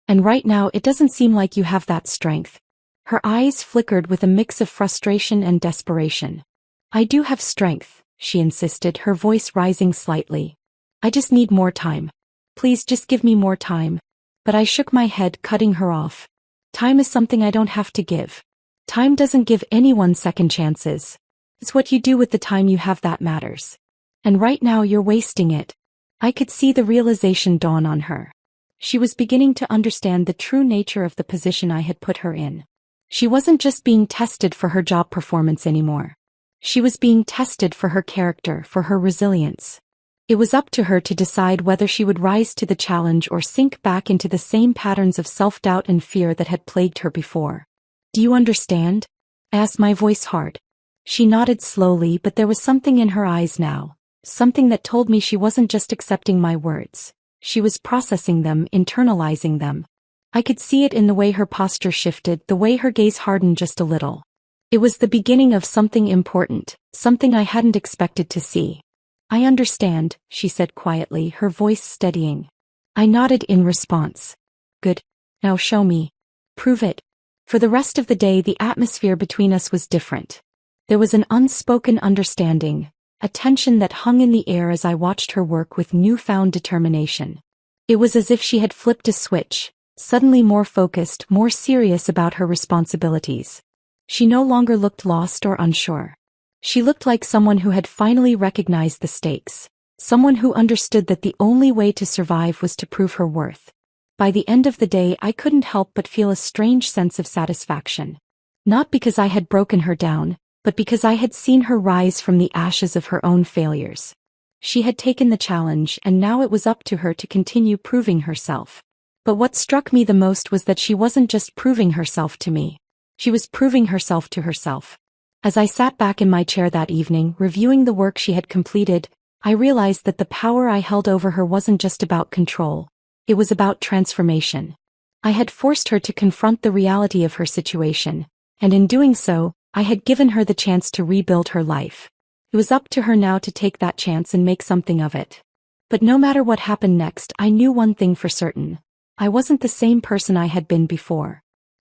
And right now it doesn't seem like you have that strength. Her eyes flickered with a mix of frustration and desperation. I do have strength, she insisted, her voice rising slightly. I just need more time. Please just give me more time. But I shook my head, cutting her off. Time is something I don't have to give. Time doesn't give anyone second chances. It's what you do with the time you have that matters. And right now you're wasting it. I could see the realization dawn on her. She was beginning to understand the true nature of the position I had put her in. She wasn't just being tested for her job performance anymore. She was being tested for her character, for her resilience. It was up to her to decide whether she would rise to the challenge or sink back into the same patterns of self-doubt and fear that had plagued her before. Do you understand? I asked, my voice hard. She nodded slowly, but there was something in her eyes now, something that told me she wasn't just accepting my words. She was processing them, internalizing them. I could see it in the way her posture shifted, the way her gaze hardened just a little. It was the beginning of something important, something I hadn't expected to see. I understand, she said quietly, her voice steadying. I nodded in response. Good. Now show me. Prove it. For the rest of the day the atmosphere between us was different. There was an unspoken understanding, a tension that hung in the air as I watched her work with newfound determination. It was as if she had flipped a switch, suddenly more focused, more serious about her responsibilities. She no longer looked lost or unsure. She looked like someone who had finally recognized the stakes, someone who understood that the only way to survive was to prove her worth. By the end of the day I couldn't help but feel a strange sense of satisfaction. Not because I had broken her down, but because I had seen her rise from the ashes of her own failures. She had taken the challenge and now it was up to her to continue proving herself. But what struck me the most was that she wasn't just proving herself to me. She was proving herself to herself. As I sat back in my chair that evening, reviewing the work she had completed, I realized that the power I held over her wasn't just about control. It was about transformation. I had forced her to confront the reality of her situation, and in doing so, I had given her the chance to rebuild her life. It was up to her now to take that chance and make something of it. But no matter what happened next, I knew one thing for certain. I wasn't the same person I had been before.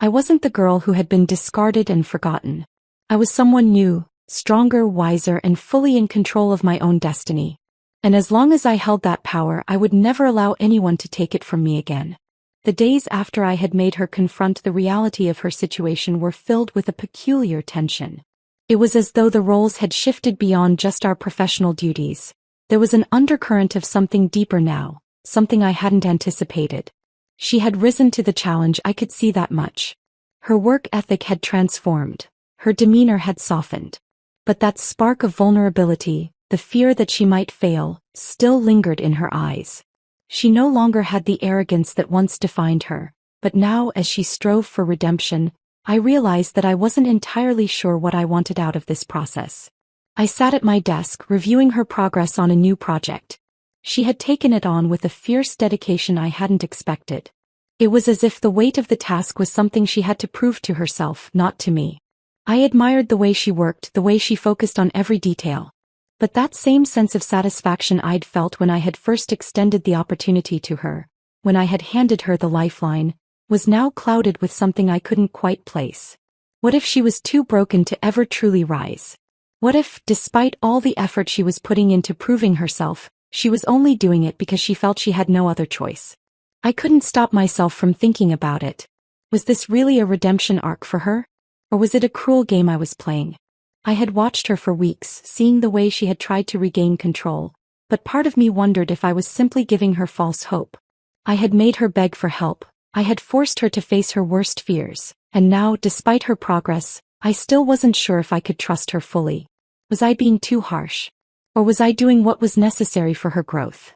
I wasn't the girl who had been discarded and forgotten. I was someone new, stronger, wiser, and fully in control of my own destiny. And as long as I held that power, I would never allow anyone to take it from me again. The days after I had made her confront the reality of her situation were filled with a peculiar tension. It was as though the roles had shifted beyond just our professional duties. There was an undercurrent of something deeper now, something I hadn't anticipated. She had risen to the challenge, I could see that much. Her work ethic had transformed. Her demeanor had softened. But that spark of vulnerability, the fear that she might fail, still lingered in her eyes. She no longer had the arrogance that once defined her, but now as she strove for redemption, I realized that I wasn't entirely sure what I wanted out of this process. I sat at my desk, reviewing her progress on a new project. She had taken it on with a fierce dedication I hadn't expected. It was as if the weight of the task was something she had to prove to herself, not to me. I admired the way she worked, the way she focused on every detail. But that same sense of satisfaction I'd felt when I had first extended the opportunity to her, when I had handed her the lifeline, was now clouded with something I couldn't quite place. What if she was too broken to ever truly rise? What if, despite all the effort she was putting into proving herself, she was only doing it because she felt she had no other choice? I couldn't stop myself from thinking about it. Was this really a redemption arc for her? Or was it a cruel game I was playing? I had watched her for weeks, seeing the way she had tried to regain control, but part of me wondered if I was simply giving her false hope. I had made her beg for help. I had forced her to face her worst fears, and now, despite her progress, I still wasn't sure if I could trust her fully. Was I being too harsh? Or was I doing what was necessary for her growth?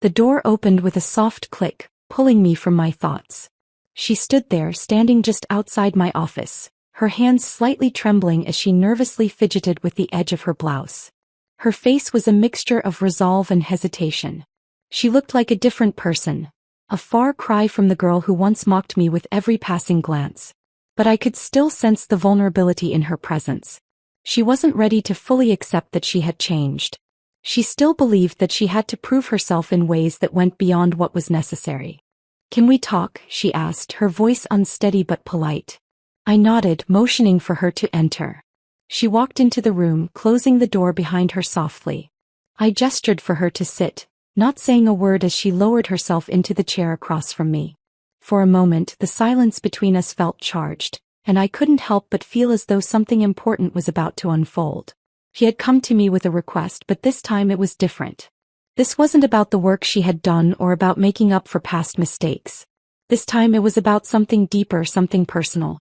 The door opened with a soft click, pulling me from my thoughts. She stood there, standing just outside my office, her hands slightly trembling as she nervously fidgeted with the edge of her blouse. Her face was a mixture of resolve and hesitation. She looked like a different person, a far cry from the girl who once mocked me with every passing glance. But I could still sense the vulnerability in her presence. She wasn't ready to fully accept that she had changed. She still believed that she had to prove herself in ways that went beyond what was necessary. "Can we talk?" she asked, her voice unsteady but polite. I nodded, motioning for her to enter. She walked into the room, closing the door behind her softly. I gestured for her to sit, not saying a word as she lowered herself into the chair across from me. For a moment, the silence between us felt charged, and I couldn't help but feel as though something important was about to unfold. She had come to me with a request, but this time it was different. This wasn't about the work she had done or about making up for past mistakes. This time it was about something deeper, something personal.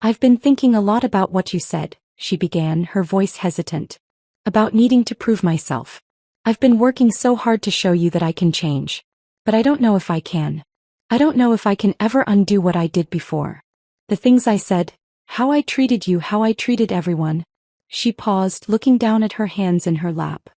"I've been thinking a lot about what you said," she began, her voice hesitant. "About needing to prove myself. I've been working so hard to show you that I can change. But I don't know if I can. I don't know if I can ever undo what I did before. The things I said, how I treated you, how I treated everyone." She paused, looking down at her hands in her lap.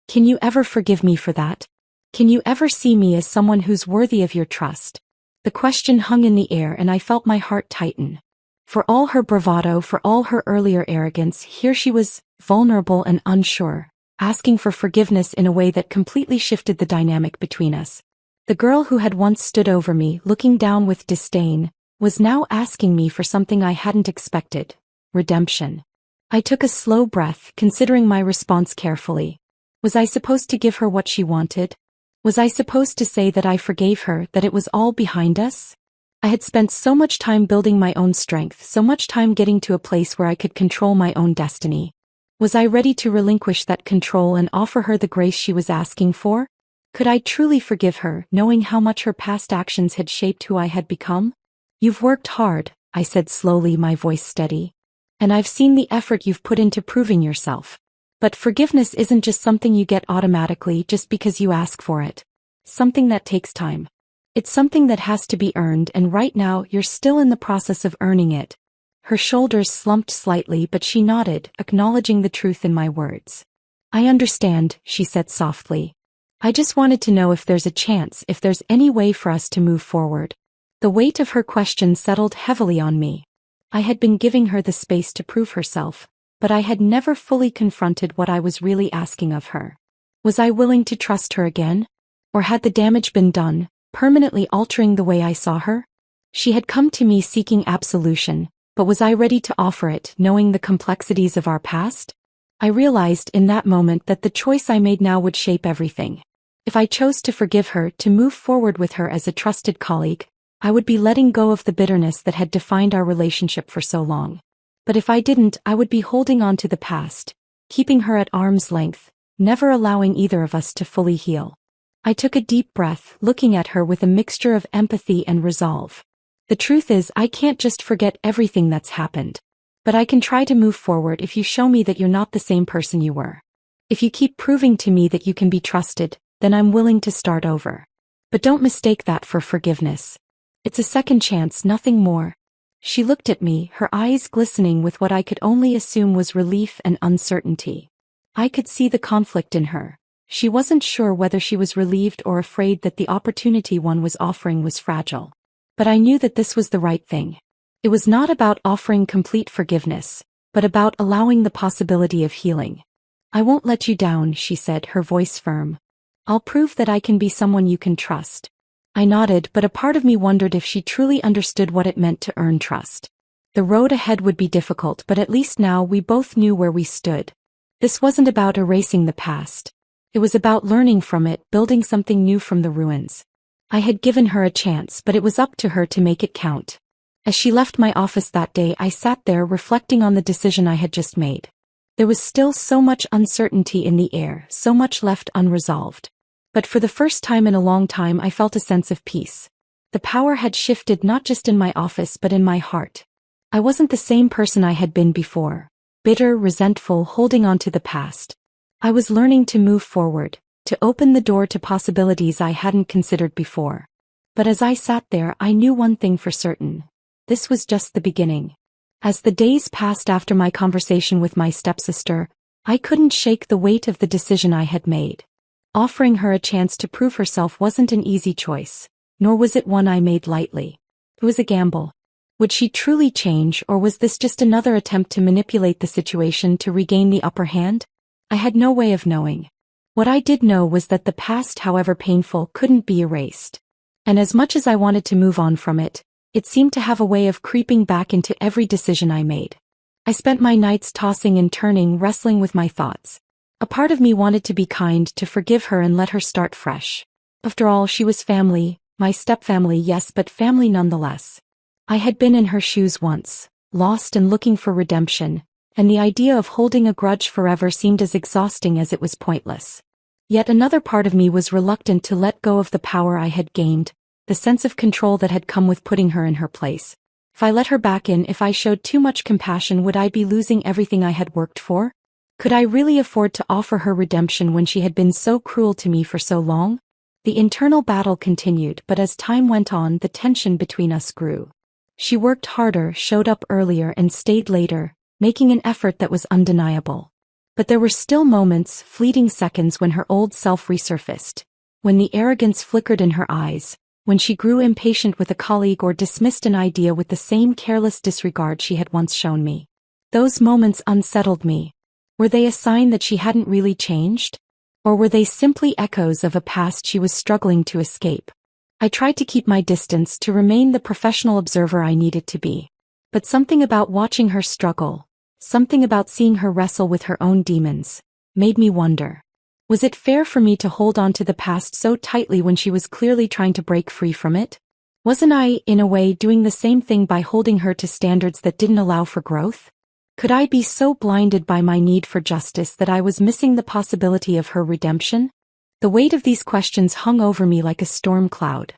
Can you ever forgive me for that? Can you ever see me as someone who's worthy of your trust?" The question hung in the air and I felt my heart tighten. For all her bravado, for all her earlier arrogance, here she was, vulnerable and unsure, asking for forgiveness in a way that completely shifted the dynamic between us. The girl who had once stood over me, looking down with disdain, was now asking me for something I hadn't expected: redemption. I took a slow breath, considering my response carefully. Was I supposed to give her what she wanted? Was I supposed to say that I forgave her, that it was all behind us? I had spent so much time building my own strength, so much time getting to a place where I could control my own destiny. Was I ready to relinquish that control and offer her the grace she was asking for? Could I truly forgive her, knowing how much her past actions had shaped who I had become? "You've worked hard," I said slowly, my voice steady. "And I've seen the effort you've put into proving yourself. But forgiveness isn't just something you get automatically just because you ask for it. Something that takes time. It's something that has to be earned, and right now you're still in the process of earning it." Her shoulders slumped slightly, but she nodded, acknowledging the truth in my words. "I understand," she said softly. "I just wanted to know if there's a chance, if there's any way for us to move forward." The weight of her question settled heavily on me. I had been giving her the space to prove herself, but I had never fully confronted what I was really asking of her. Was I willing to trust her again? Or had the damage been done, permanently altering the way I saw her? She had come to me seeking absolution, but was I ready to offer it, knowing the complexities of our past? I realized in that moment that the choice I made now would shape everything. If I chose to forgive her, to move forward with her as a trusted colleague, I would be letting go of the bitterness that had defined our relationship for so long. But if I didn't, I would be holding on to the past, keeping her at arm's length, never allowing either of us to fully heal. I took a deep breath, looking at her with a mixture of empathy and resolve. The truth is, I can't just forget everything that's happened. But I can try to move forward if you show me that you're not the same person you were. If you keep proving to me that you can be trusted, then I'm willing to start over. But don't mistake that for forgiveness. It's a second chance, nothing more. She looked at me, her eyes glistening with what I could only assume was relief and uncertainty. I could see the conflict in her. She wasn't sure whether she was relieved or afraid that the opportunity one was offering was fragile. But I knew that this was the right thing. It was not about offering complete forgiveness, but about allowing the possibility of healing. I won't let you down, she said, her voice firm. I'll prove that I can be someone you can trust. I nodded, but a part of me wondered if she truly understood what it meant to earn trust. The road ahead would be difficult, but at least now we both knew where we stood. This wasn't about erasing the past. It was about learning from it, building something new from the ruins. I had given her a chance, but it was up to her to make it count. As she left my office that day, I sat there reflecting on the decision I had just made. There was still so much uncertainty in the air, so much left unresolved. But for the first time in a long time, I felt a sense of peace. The power had shifted not just in my office but in my heart. I wasn't the same person I had been before, bitter, resentful, holding on to the past. I was learning to move forward, to open the door to possibilities I hadn't considered before. But as I sat there, I knew one thing for certain. This was just the beginning. As the days passed after my conversation with my stepsister, I couldn't shake the weight of the decision I had made. Offering her a chance to prove herself wasn't an easy choice, nor was it one I made lightly. It was a gamble. Would she truly change, or was this just another attempt to manipulate the situation to regain the upper hand? I had no way of knowing. What I did know was that the past, however painful, couldn't be erased. And as much as I wanted to move on from it, it seemed to have a way of creeping back into every decision I made. I spent my nights tossing and turning, wrestling with my thoughts. A part of me wanted to be kind, to forgive her and let her start fresh. After all, she was family, my stepfamily, yes, but family nonetheless. I had been in her shoes once, lost and looking for redemption, and the idea of holding a grudge forever seemed as exhausting as it was pointless. Yet another part of me was reluctant to let go of the power I had gained, the sense of control that had come with putting her in her place. If I let her back in, if I showed too much compassion, would I be losing everything I had worked for? Could I really afford to offer her redemption when she had been so cruel to me for so long? The internal battle continued, but as time went on, the tension between us grew. She worked harder, showed up earlier, and stayed later, making an effort that was undeniable. But there were still moments, fleeting seconds, when her old self resurfaced, when the arrogance flickered in her eyes, when she grew impatient with a colleague or dismissed an idea with the same careless disregard she had once shown me. Those moments unsettled me. Were they a sign that she hadn't really changed? Or were they simply echoes of a past she was struggling to escape? I tried to keep my distance, to remain the professional observer I needed to be. But something about watching her struggle, something about seeing her wrestle with her own demons, made me wonder. Was it fair for me to hold on to the past so tightly when she was clearly trying to break free from it? Wasn't I, in a way, doing the same thing by holding her to standards that didn't allow for growth? Could I be so blinded by my need for justice that I was missing the possibility of her redemption? The weight of these questions hung over me like a storm cloud.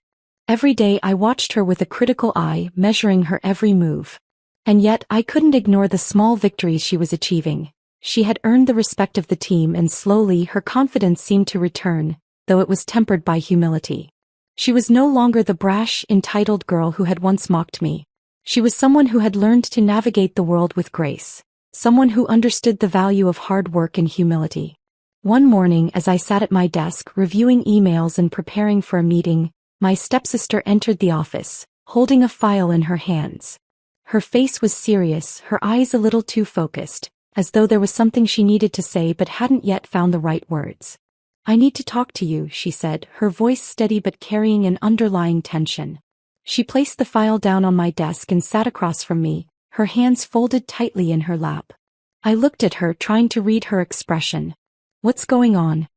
Every day I watched her with a critical eye, measuring her every move. And yet I couldn't ignore the small victories she was achieving. She had earned the respect of the team, and slowly her confidence seemed to return, though it was tempered by humility. She was no longer the brash, entitled girl who had once mocked me. She was someone who had learned to navigate the world with grace, someone who understood the value of hard work and humility. One morning, as I sat at my desk reviewing emails and preparing for a meeting, my stepsister entered the office, holding a file in her hands. Her face was serious, her eyes a little too focused, as though there was something she needed to say but hadn't yet found the right words. "I need to talk to you," she said, her voice steady but carrying an underlying tension. She placed the file down on my desk and sat across from me, her hands folded tightly in her lap. I looked at her, trying to read her expression. "What's going on?"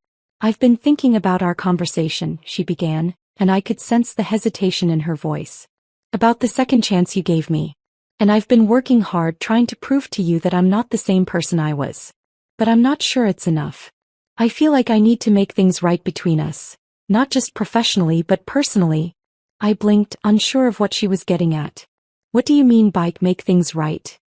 "I've been thinking about our conversation," she began, and I could sense the hesitation in her voice. "About the second chance you gave me. And I've been working hard trying to prove to you that I'm not the same person I was. But I'm not sure it's enough. I feel like I need to make things right between us. Not just professionally but personally." I blinked, unsure of what she was getting at. "What do you mean by make things right?"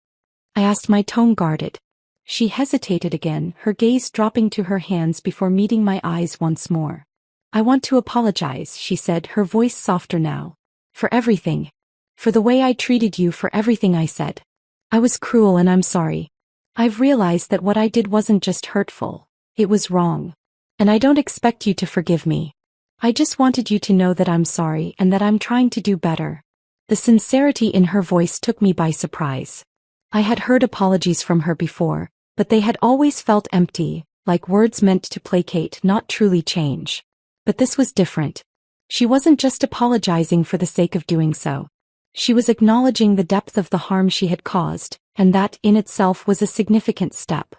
I asked, my tone guarded. She hesitated again, her gaze dropping to her hands before meeting my eyes once more. "I want to apologize," she said, her voice softer now. "For everything. For the way I treated you, for everything I said. I was cruel and I'm sorry. I've realized that what I did wasn't just hurtful. It was wrong. And I don't expect you to forgive me. I just wanted you to know that I'm sorry and that I'm trying to do better." The sincerity in her voice took me by surprise. I had heard apologies from her before, but they had always felt empty, like words meant to placate, not truly change. But this was different. She wasn't just apologizing for the sake of doing so. She was acknowledging the depth of the harm she had caused, and that in itself was a significant step.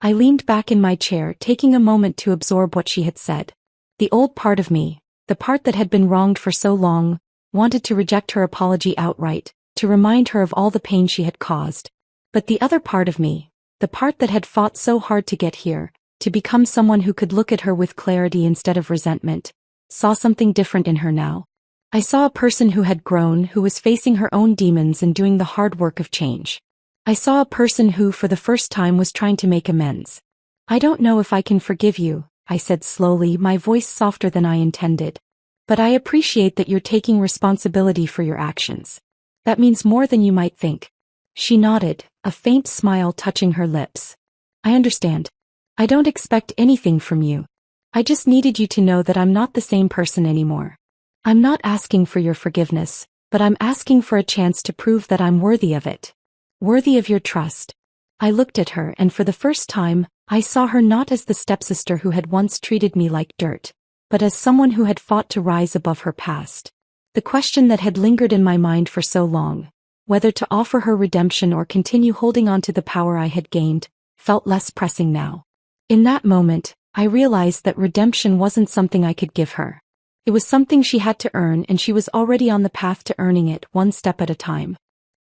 I leaned back in my chair, taking a moment to absorb what she had said. The old part of me, the part that had been wronged for so long, wanted to reject her apology outright, to remind her of all the pain she had caused. But the other part of me, the part that had fought so hard to get here, to become someone who could look at her with clarity instead of resentment, saw something different in her now. I saw a person who had grown, who was facing her own demons and doing the hard work of change. I saw a person who, for the first time, was trying to make amends. "I don't know if I can forgive you," I said slowly, my voice softer than I intended. "But I appreciate that you're taking responsibility for your actions. That means more than you might think." She nodded, a faint smile touching her lips. "I understand. I don't expect anything from you. I just needed you to know that I'm not the same person anymore. I'm not asking for your forgiveness, but I'm asking for a chance to prove that I'm worthy of it. Worthy of your trust." I looked at her, and for the first time, I saw her not as the stepsister who had once treated me like dirt, but as someone who had fought to rise above her past. The question that had lingered in my mind for so long, whether to offer her redemption or continue holding on to the power I had gained, felt less pressing now. In that moment, I realized that redemption wasn't something I could give her. It was something she had to earn, and she was already on the path to earning it, one step at a time.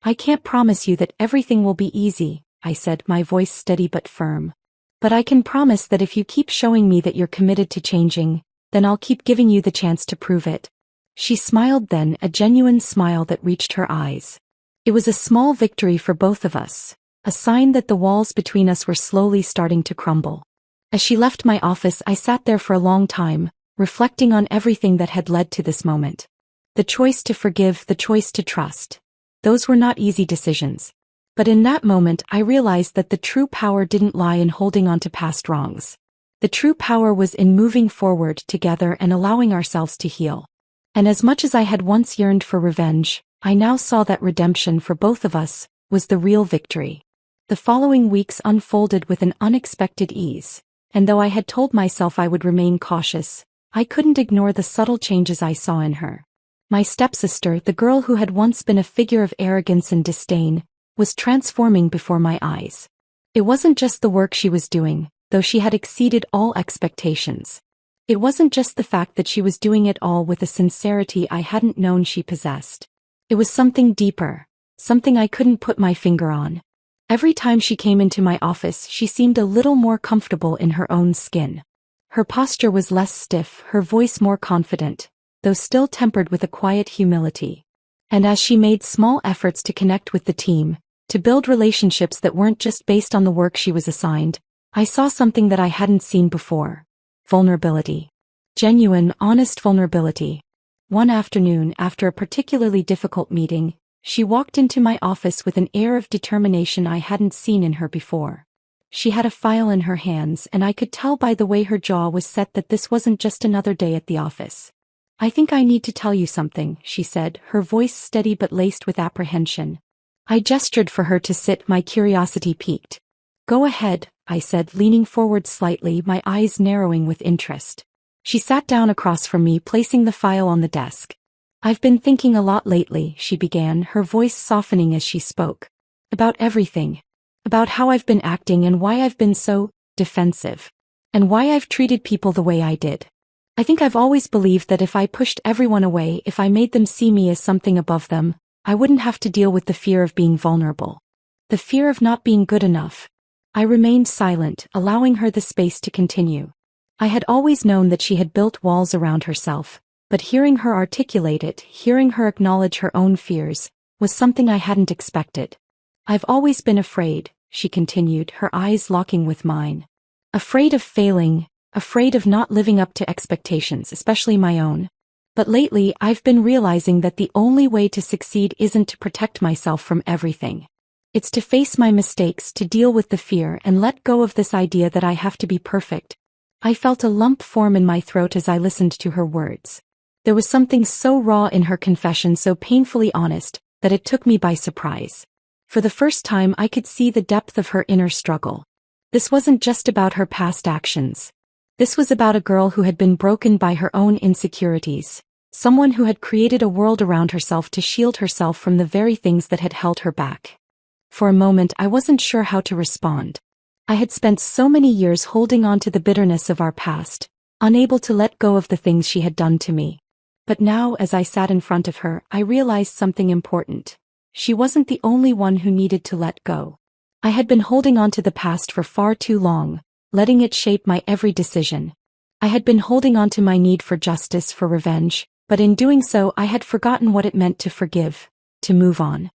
"I can't promise you that everything will be easy," I said, my voice steady but firm. "But I can promise that if you keep showing me that you're committed to changing, then I'll keep giving you the chance to prove it." She smiled then, a genuine smile that reached her eyes. It was a small victory for both of us, a sign that the walls between us were slowly starting to crumble. As she left my office, I sat there for a long time, reflecting on everything that had led to this moment. The choice to forgive, the choice to trust. Those were not easy decisions. But in that moment, I realized that the true power didn't lie in holding on to past wrongs. The true power was in moving forward together and allowing ourselves to heal. And as much as I had once yearned for revenge, I now saw that redemption for both of us was the real victory. The following weeks unfolded with an unexpected ease, and though I had told myself I would remain cautious, I couldn't ignore the subtle changes I saw in her. My stepsister, the girl who had once been a figure of arrogance and disdain, was transforming before my eyes. It wasn't just the work she was doing, though she had exceeded all expectations. It wasn't just the fact that she was doing it all with a sincerity I hadn't known she possessed. It was something deeper, something I couldn't put my finger on. Every time she came into my office, she seemed a little more comfortable in her own skin. Her posture was less stiff, her voice more confident, though still tempered with a quiet humility. And as she made small efforts to connect with the team, to build relationships that weren't just based on the work she was assigned, I saw something that I hadn't seen before. Vulnerability. Genuine, honest vulnerability. One afternoon, after a particularly difficult meeting, she walked into my office with an air of determination I hadn't seen in her before. She had a file in her hands, and I could tell by the way her jaw was set that this wasn't just another day at the office. "I think I need to tell you something," she said, her voice steady but laced with apprehension. I gestured for her to sit, my curiosity piqued. "Go ahead," I said, leaning forward slightly, my eyes narrowing with interest. She sat down across from me, placing the file on the desk. I've been thinking a lot lately, she began, her voice softening as she spoke. About everything. About how I've been acting and why I've been so defensive. And why I've treated people the way I did. I think I've always believed that if I pushed everyone away, if I made them see me as something above them, I wouldn't have to deal with the fear of being vulnerable. The fear of not being good enough. I remained silent, allowing her the space to continue. I had always known that she had built walls around herself, but hearing her articulate it, hearing her acknowledge her own fears, was something I hadn't expected. I've always been afraid, she continued, her eyes locking with mine. Afraid of failing, afraid of not living up to expectations, especially my own. But lately I've been realizing that the only way to succeed isn't to protect myself from everything. It's to face my mistakes, to deal with the fear and let go of this idea that I have to be perfect. I felt a lump form in my throat as I listened to her words. There was something so raw in her confession, so painfully honest, that it took me by surprise. For the first time I could see the depth of her inner struggle. This wasn't just about her past actions. This was about a girl who had been broken by her own insecurities. Someone who had created a world around herself to shield herself from the very things that had held her back. For a moment I wasn't sure how to respond. I had spent so many years holding on to the bitterness of our past, unable to let go of the things she had done to me. But now, as I sat in front of her, I realized something important. She wasn't the only one who needed to let go. I had been holding on to the past for far too long, letting it shape my every decision. I had been holding on to my need for justice, for revenge, but in doing so I had forgotten what it meant to forgive, to move on.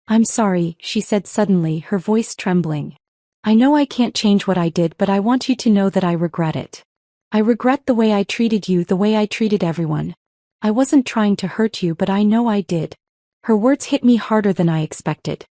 I'm sorry, she said suddenly, her voice trembling. I know I can't change what I did, but I want you to know that I regret it. I regret the way I treated you, the way I treated everyone. I wasn't trying to hurt you, but I know I did. Her words hit me harder than I expected.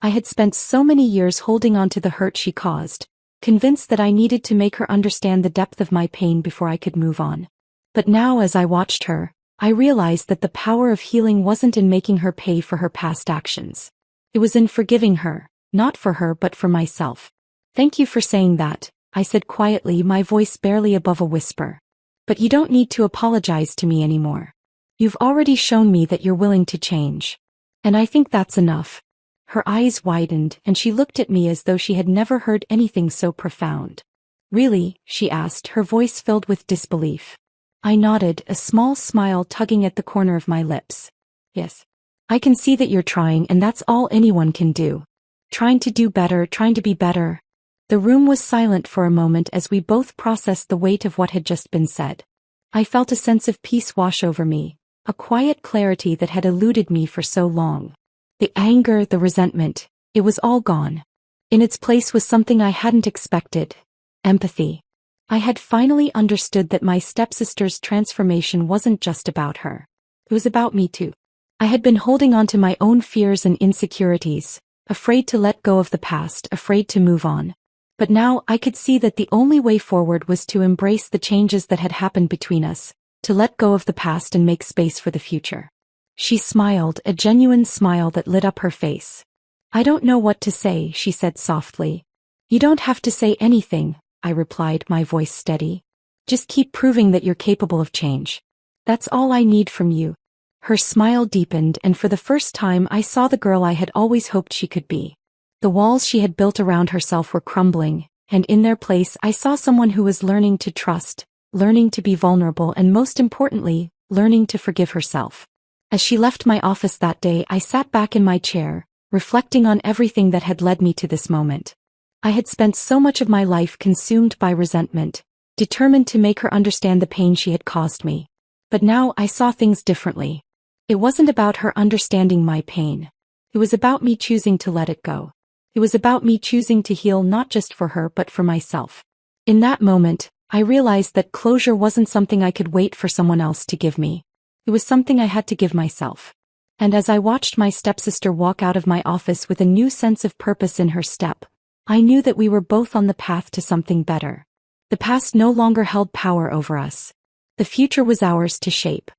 I had spent so many years holding on to the hurt she caused, convinced that I needed to make her understand the depth of my pain before I could move on. But now, as I watched her, I realized that the power of healing wasn't in making her pay for her past actions. It was in forgiving her, not for her but for myself. Thank you for saying that, I said quietly, my voice barely above a whisper. But you don't need to apologize to me anymore. You've already shown me that you're willing to change. And I think that's enough. Her eyes widened, and she looked at me as though she had never heard anything so profound. Really? She asked, her voice filled with disbelief. I nodded, a small smile tugging at the corner of my lips. Yes. I can see that you're trying, and that's all anyone can do. Trying to do better, trying to be better. The room was silent for a moment as we both processed the weight of what had just been said. I felt a sense of peace wash over me, a quiet clarity that had eluded me for so long. The anger, the resentment, it was all gone. In its place was something I hadn't expected. Empathy. I had finally understood that my stepsister's transformation wasn't just about her. It was about me too. I had been holding on to my own fears and insecurities, afraid to let go of the past, afraid to move on. But now I could see that the only way forward was to embrace the changes that had happened between us, to let go of the past and make space for the future. She smiled, a genuine smile that lit up her face. I don't know what to say, she said softly. You don't have to say anything, I replied, my voice steady. Just keep proving that you're capable of change. That's all I need from you. Her smile deepened, and for the first time I saw the girl I had always hoped she could be. The walls she had built around herself were crumbling, and in their place I saw someone who was learning to trust, learning to be vulnerable, and most importantly, learning to forgive herself. As she left my office that day, I sat back in my chair, reflecting on everything that had led me to this moment. I had spent so much of my life consumed by resentment, determined to make her understand the pain she had caused me. But now I saw things differently. It wasn't about her understanding my pain. It was about me choosing to let it go. It was about me choosing to heal not just for her but for myself. In that moment, I realized that closure wasn't something I could wait for someone else to give me. It was something I had to give myself. And as I watched my stepsister walk out of my office with a new sense of purpose in her step, I knew that we were both on the path to something better. The past no longer held power over us. The future was ours to shape.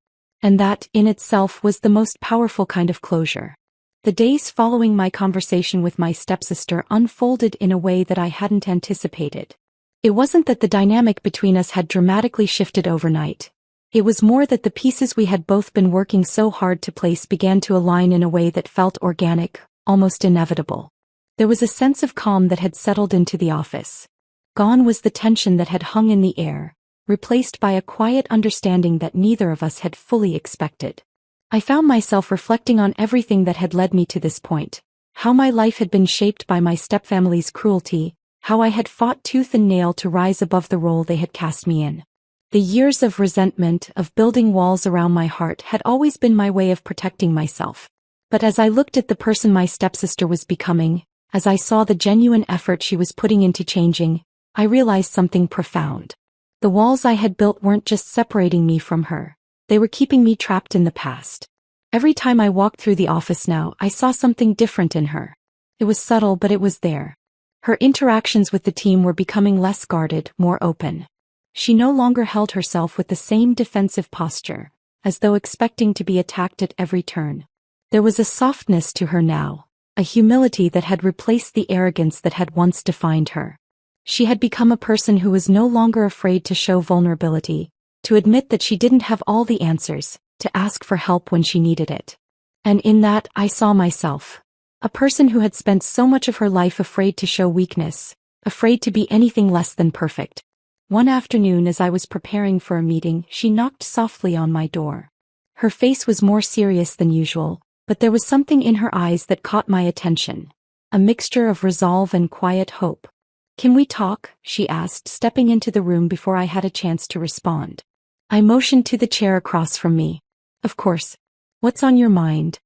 And that, in itself, was the most powerful kind of closure. The days following my conversation with my stepsister unfolded in a way that I hadn't anticipated. It wasn't that the dynamic between us had dramatically shifted overnight. It was more that the pieces we had both been working so hard to place began to align in a way that felt organic, almost inevitable. There was a sense of calm that had settled into the office. Gone was the tension that had hung in the air, replaced by a quiet understanding that neither of us had fully expected. I found myself reflecting on everything that had led me to this point. How my life had been shaped by my stepfamily's cruelty, how I had fought tooth and nail to rise above the role they had cast me in. The years of resentment, of building walls around my heart, had always been my way of protecting myself. But as I looked at the person my stepsister was becoming, as I saw the genuine effort she was putting into changing, I realized something profound. The walls I had built weren't just separating me from her. They were keeping me trapped in the past. Every time I walked through the office now, I saw something different in her. It was subtle, but it was there. Her interactions with the team were becoming less guarded, more open. She no longer held herself with the same defensive posture, as though expecting to be attacked at every turn. There was a softness to her now, a humility that had replaced the arrogance that had once defined her. She had become a person who was no longer afraid to show vulnerability, to admit that she didn't have all the answers, to ask for help when she needed it. And in that, I saw myself. A person who had spent so much of her life afraid to show weakness, afraid to be anything less than perfect. One afternoon as I was preparing for a meeting, she knocked softly on my door. Her face was more serious than usual, but there was something in her eyes that caught my attention. A mixture of resolve and quiet hope. "Can we talk?" she asked, stepping into the room before I had a chance to respond. I motioned to the chair across from me. "Of course. What's on your mind?"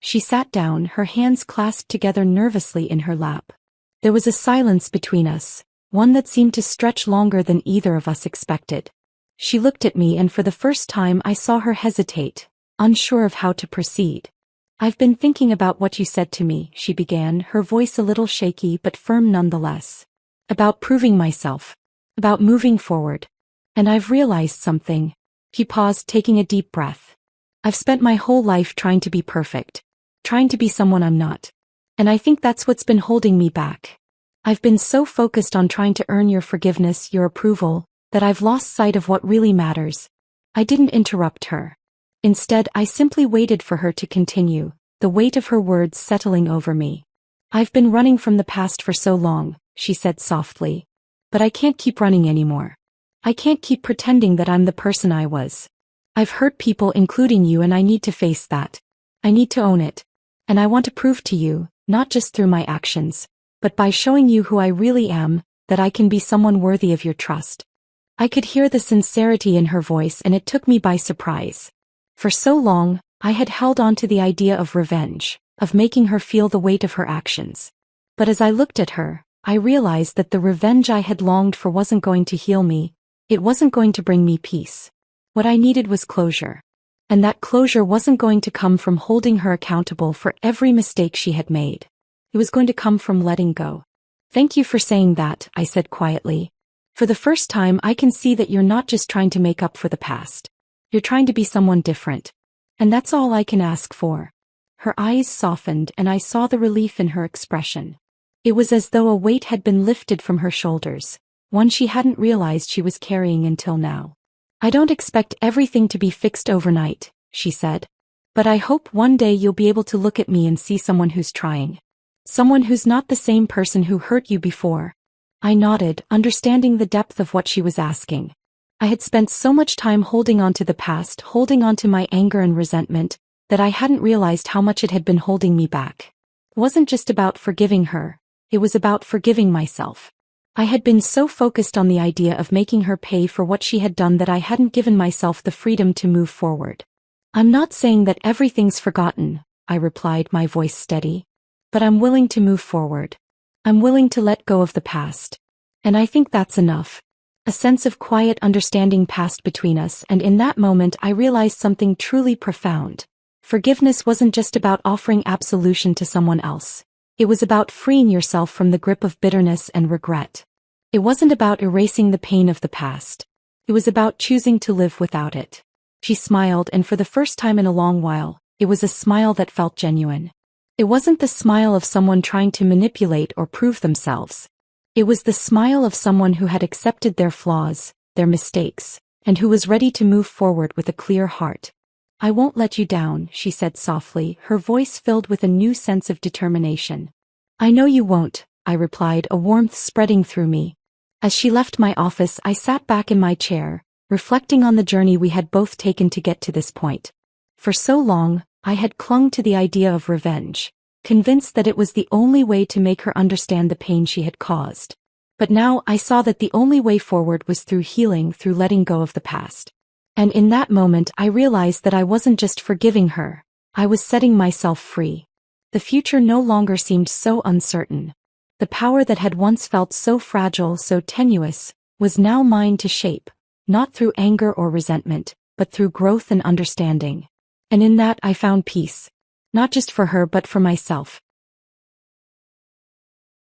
She sat down, her hands clasped together nervously in her lap. There was a silence between us, one that seemed to stretch longer than either of us expected. She looked at me, and for the first time I saw her hesitate, unsure of how to proceed. "I've been thinking about what you said to me," she began, her voice a little shaky but firm nonetheless. "About proving myself. About moving forward. And I've realized something." He paused, taking a deep breath. "I've spent my whole life trying to be perfect. Trying to be someone I'm not. And I think that's what's been holding me back. I've been so focused on trying to earn your forgiveness, your approval, that I've lost sight of what really matters." I didn't interrupt her. Instead, I simply waited for her to continue, the weight of her words settling over me. "I've been running from the past for so long," she said softly. "But I can't keep running anymore. I can't keep pretending that I'm the person I was. I've hurt people, including you, and I need to face that. I need to own it. And I want to prove to you, not just through my actions, but by showing you who I really am, that I can be someone worthy of your trust." I could hear the sincerity in her voice, and it took me by surprise. For so long, I had held on to the idea of revenge, of making her feel the weight of her actions. But as I looked at her, I realized that the revenge I had longed for wasn't going to heal me, it wasn't going to bring me peace. What I needed was closure. And that closure wasn't going to come from holding her accountable for every mistake she had made. It was going to come from letting go. "Thank you for saying that," I said quietly. "For the first time, I can see that you're not just trying to make up for the past. You're trying to be someone different. And that's all I can ask for." Her eyes softened, and I saw the relief in her expression. It was as though a weight had been lifted from her shoulders, one she hadn't realized she was carrying until now. "I don't expect everything to be fixed overnight," she said. "But I hope one day you'll be able to look at me and see someone who's trying. Someone who's not the same person who hurt you before." I nodded, understanding the depth of what she was asking. I had spent so much time holding on to the past, holding on to my anger and resentment, that I hadn't realized how much it had been holding me back. It wasn't just about forgiving her, it was about forgiving myself. I had been so focused on the idea of making her pay for what she had done that I hadn't given myself the freedom to move forward. "I'm not saying that everything's forgotten," I replied, my voice steady. "But I'm willing to move forward. I'm willing to let go of the past. And I think that's enough." A sense of quiet understanding passed between us, and in that moment I realized something truly profound. Forgiveness wasn't just about offering absolution to someone else. It was about freeing yourself from the grip of bitterness and regret. It wasn't about erasing the pain of the past. It was about choosing to live without it. She smiled, and for the first time in a long while, it was a smile that felt genuine. It wasn't the smile of someone trying to manipulate or prove themselves. It was the smile of someone who had accepted their flaws, their mistakes, and who was ready to move forward with a clear heart. "I won't let you down," she said softly, her voice filled with a new sense of determination. "I know you won't," I replied, a warmth spreading through me. As she left my office, I sat back in my chair, reflecting on the journey we had both taken to get to this point. For so long, I had clung to the idea of revenge, convinced that it was the only way to make her understand the pain she had caused. But now I saw that the only way forward was through healing, through letting go of the past. And in that moment I realized that I wasn't just forgiving her, I was setting myself free. The future no longer seemed so uncertain. The power that had once felt so fragile, so tenuous, was now mine to shape, not through anger or resentment, but through growth and understanding. And in that I found peace. Not just for her but for myself.